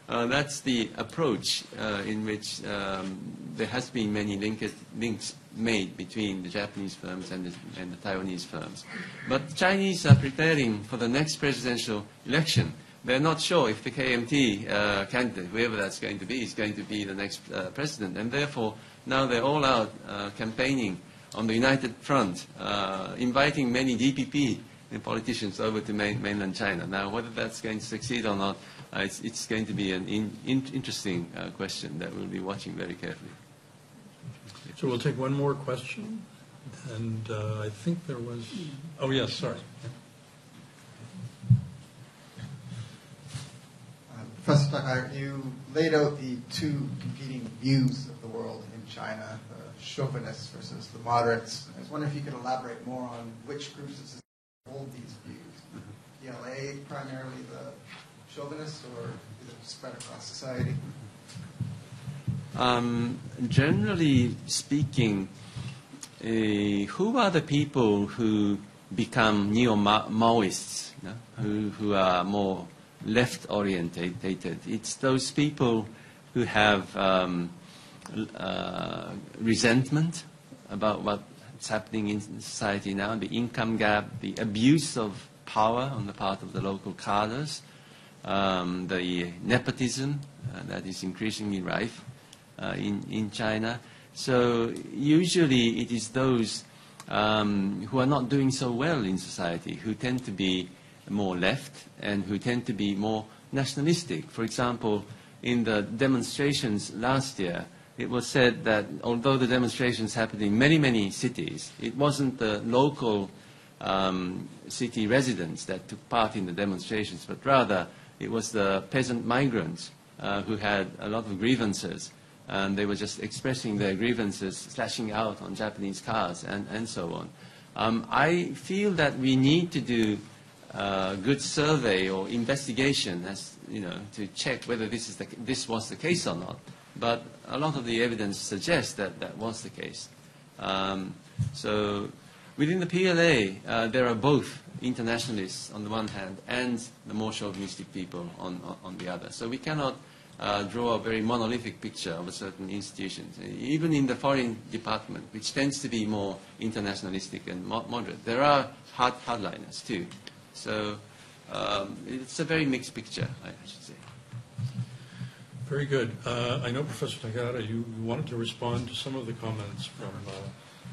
That's the approach in which there has been many links made between the Japanese firms and the Taiwanese firms. But Chinese are preparing for the next presidential election, they're not sure if the KMT candidate, whoever that's going to be, is going to be the next president. And therefore, now they're all out campaigning on the united front, inviting many DPP politicians over to mainland China. Now, whether that's going to succeed or not, it's going to be an interesting question that we'll be watching very carefully. So we'll take one more question. And I think there was... Oh, yes, sorry. Professor Takahara, you laid out the two competing views of the world in China, the chauvinists versus the moderates. I was wondering if you could elaborate more on which groups of society hold these views. PLA primarily the chauvinists, or is it spread across society? Generally speaking, who are the people who become neo-Maoists, who are more left-orientated? It's those people who have resentment about what's happening in society now, the income gap, the abuse of power on the part of the local cadres, the nepotism that is increasingly rife in China. So usually it is those who are not doing so well in society who tend to be more left and who tend to be more nationalistic. For example, in the demonstrations last year, it was said that although the demonstrations happened in many, many cities, it wasn't the local city residents that took part in the demonstrations, but rather it was the peasant migrants who had a lot of grievances. And they were just expressing their grievances, slashing out on Japanese cars, and so on. I feel that we need to do a good survey or investigation, as you know, to check whether this was the case or not. But a lot of the evidence suggests that that was the case. So within the PLA, there are both internationalists on the one hand and the more chauvinistic people on the other. So we cannot draw a very monolithic picture of a certain institution. Even in the foreign department, which tends to be more internationalistic and moderate, there are hardliners too. So it's a very mixed picture, I should say. Very good. I know, Professor Takahara, you wanted to respond to some of the comments from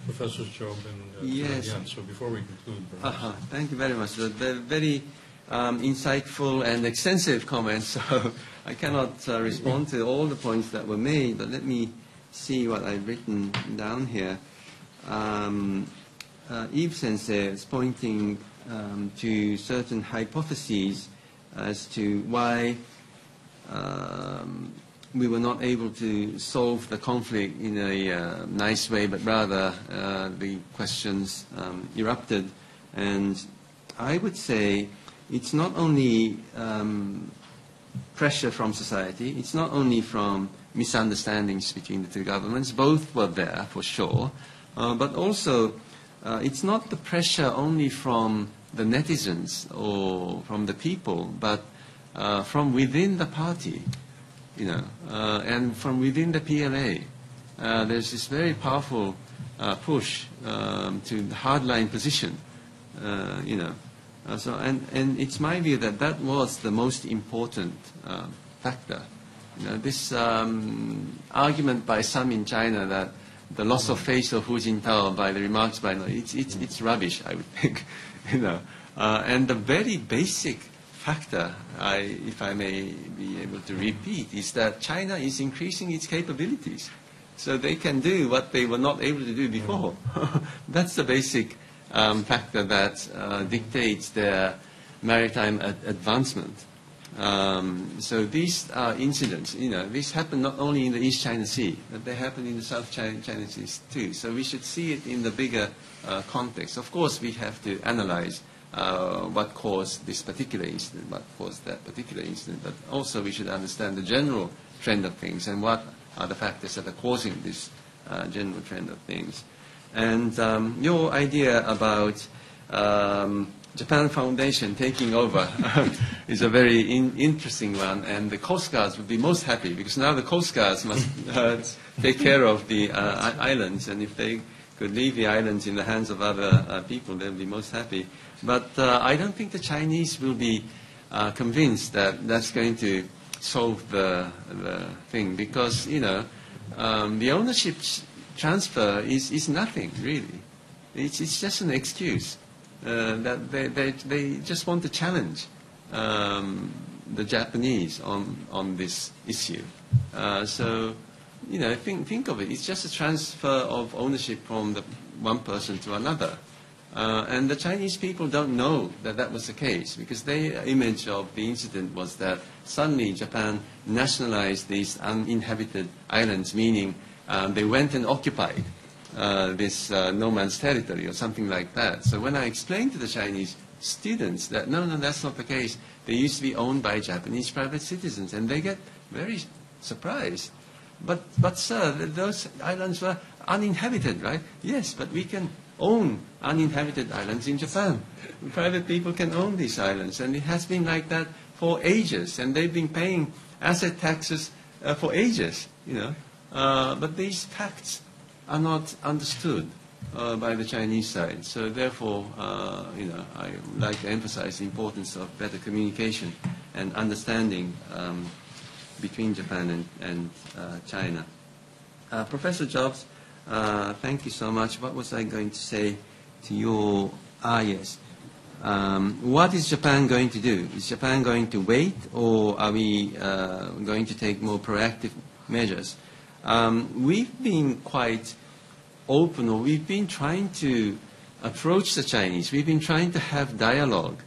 Professors Job and yes. Yan. So before we conclude, perhaps. Thank you very much. They're very insightful and extensive comments, so I cannot respond to all the points that were made, but let me see what I've written down here. Eve Sensei is pointing to certain hypotheses as to why we were not able to solve the conflict in a nice way, but rather the questions erupted. And I would say it's not only pressure from society, it's not only from misunderstandings between the two governments, both were there for sure, but also it's not the pressure only from the netizens or from the people, but from within the party, you know, and from within the PLA. There's this very powerful push to the hardline position, you know. And it's my view that that was the most important factor. You know, this argument by some in China that the loss of face of Hu Jintao by the remarks by it's rubbish, I would think. You know, and the very basic factor, if I may be able to repeat, is that China is increasing its capabilities, so they can do what they were not able to do before. That's the basic factor that dictates their maritime advancement. So these incidents, you know, these happen not only in the East China Sea, but they happen in the South China Sea too. So we should see it in the bigger context. Of course, we have to analyze what caused this particular incident, what caused that particular incident, but also we should understand the general trend of things and what are the factors that are causing this general trend of things. And your idea about Japan Foundation taking over is a very interesting one, and the Coast Guards would be most happy because now the Coast Guards must take care of the islands, and if they could leave the islands in the hands of other people, they'll be most happy. But I don't think the Chinese will be convinced that that's going to solve the thing, because the ownership transfer is nothing really. It's just an excuse that they just want to challenge the Japanese on this issue. So think of it. It's just a transfer of ownership from one person to another. And the Chinese people don't know that that was the case, because their image of the incident was that suddenly Japan nationalized these uninhabited islands, meaning they went and occupied this no man's territory or something like that. So when I explained to the Chinese students that no, that's not the case, they used to be owned by Japanese private citizens, and they get very surprised. But sir, those islands were uninhabited, right? Yes, but we can own uninhabited islands in Japan. Private people can own these islands, and it has been like that for ages, and they've been paying asset taxes for ages, But these facts are not understood by the Chinese side. So therefore, I would like to emphasize the importance of better communication and understanding between Japan and China. Professor Jobs, thank you so much. What was I going to say to your... yes. What is Japan going to do? Is Japan going to wait, or are we going to take more proactive measures? We've been quite open, or we've been trying to approach the Chinese. We've been trying to have dialogue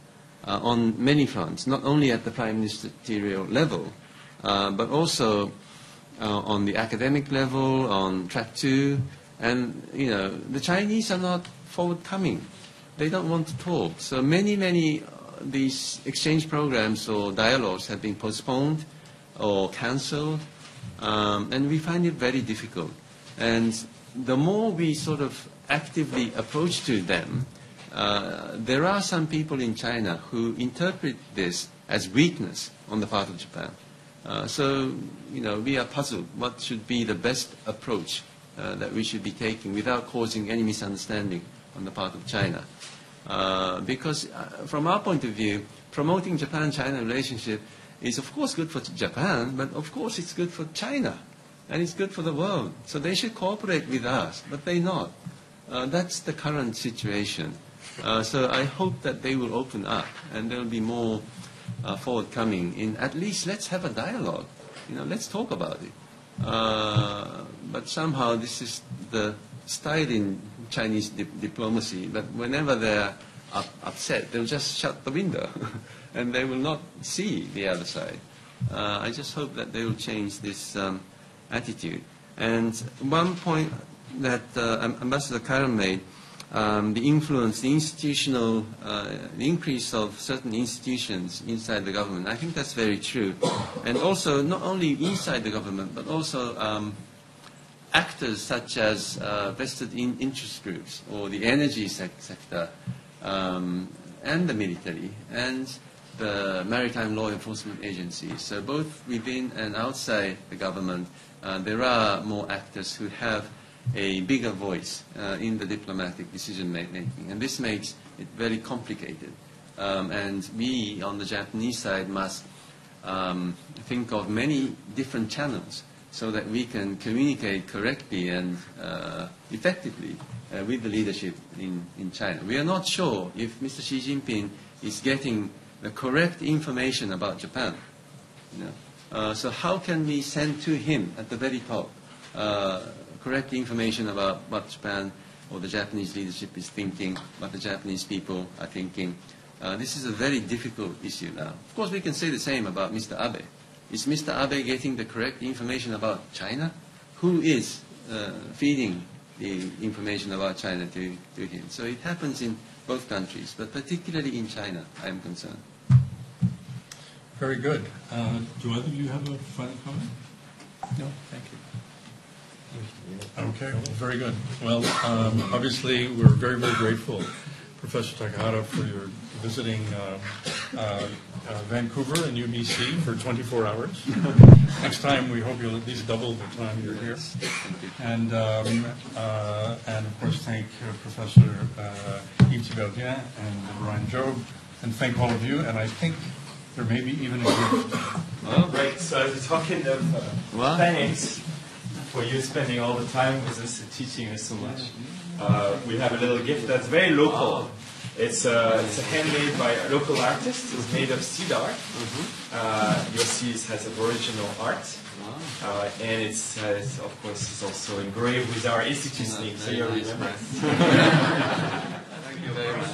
on many fronts, not only at the prime ministerial level, but also on the academic level, on track 2. And, the Chinese are not forthcoming. They don't want to talk. So many these exchange programs or dialogues have been postponed or cancelled, and we find it very difficult. And the more we sort of actively approach to them, there are some people in China who interpret this as weakness on the part of Japan. So, we are puzzled. What should be the best approach that we should be taking without causing any misunderstanding on the part of China? Because from our point of view, promoting Japan-China relationship is of course good for Japan, but of course it's good for China, and it's good for the world. So they should cooperate with us, but they're not. That's the current situation. So I hope that they will open up, and there will be more forthcoming. In at least let's have a dialogue. Let's talk about it. But somehow this is the style in Chinese diplomacy. But whenever they're upset, they'll just shut the window, and they will not see the other side. I just hope that they will change this attitude. And one point that Ambassador Karen made, the influence, the institutional, the increase of certain institutions inside the government, I think that's very true. And also, not only inside the government, but also actors such as vested interest groups, or the energy sector, and the military, and the maritime law enforcement agencies. So both within and outside the government, there are more actors who have a bigger voice in the diplomatic decision-making. And this makes it very complicated. And we, on the Japanese side, must think of many different channels so that we can communicate correctly and effectively with the leadership in China. We are not sure if Mr. Xi Jinping is getting the correct information about Japan. So how can we send to him at the very top correct information about what Japan or the Japanese leadership is thinking, what the Japanese people are thinking? This is a very difficult issue now. Of course, we can say the same about Mr. Abe. Is Mr. Abe getting the correct information about China? Who is feeding the information about China to him? So it happens in both countries, but particularly in China, I am concerned. Very good. Do either of you have a final comment? No, thank you. Okay, very good. Well, obviously, we're very, very grateful, Professor Takahata, for your visiting Vancouver and UBC for 24 hours. Next time, we hope you'll at least double the time you're here. And of course, thank Professor Yves Thibault and Brian Job, and thank all of you. And I think There may be even a gift. Right, so as we're talking of Wow. thanks for you spending all the time with us and teaching us so much, we have a little gift that's very local. It's handmade by a local artist. It's made of cedar. You'll see it has Aboriginal art. And it's of course, it's also engraved with our institute's name. So you remember. Thank you very much.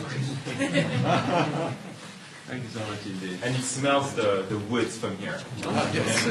Thank you so much indeed. And it smells the woods from here. Yes.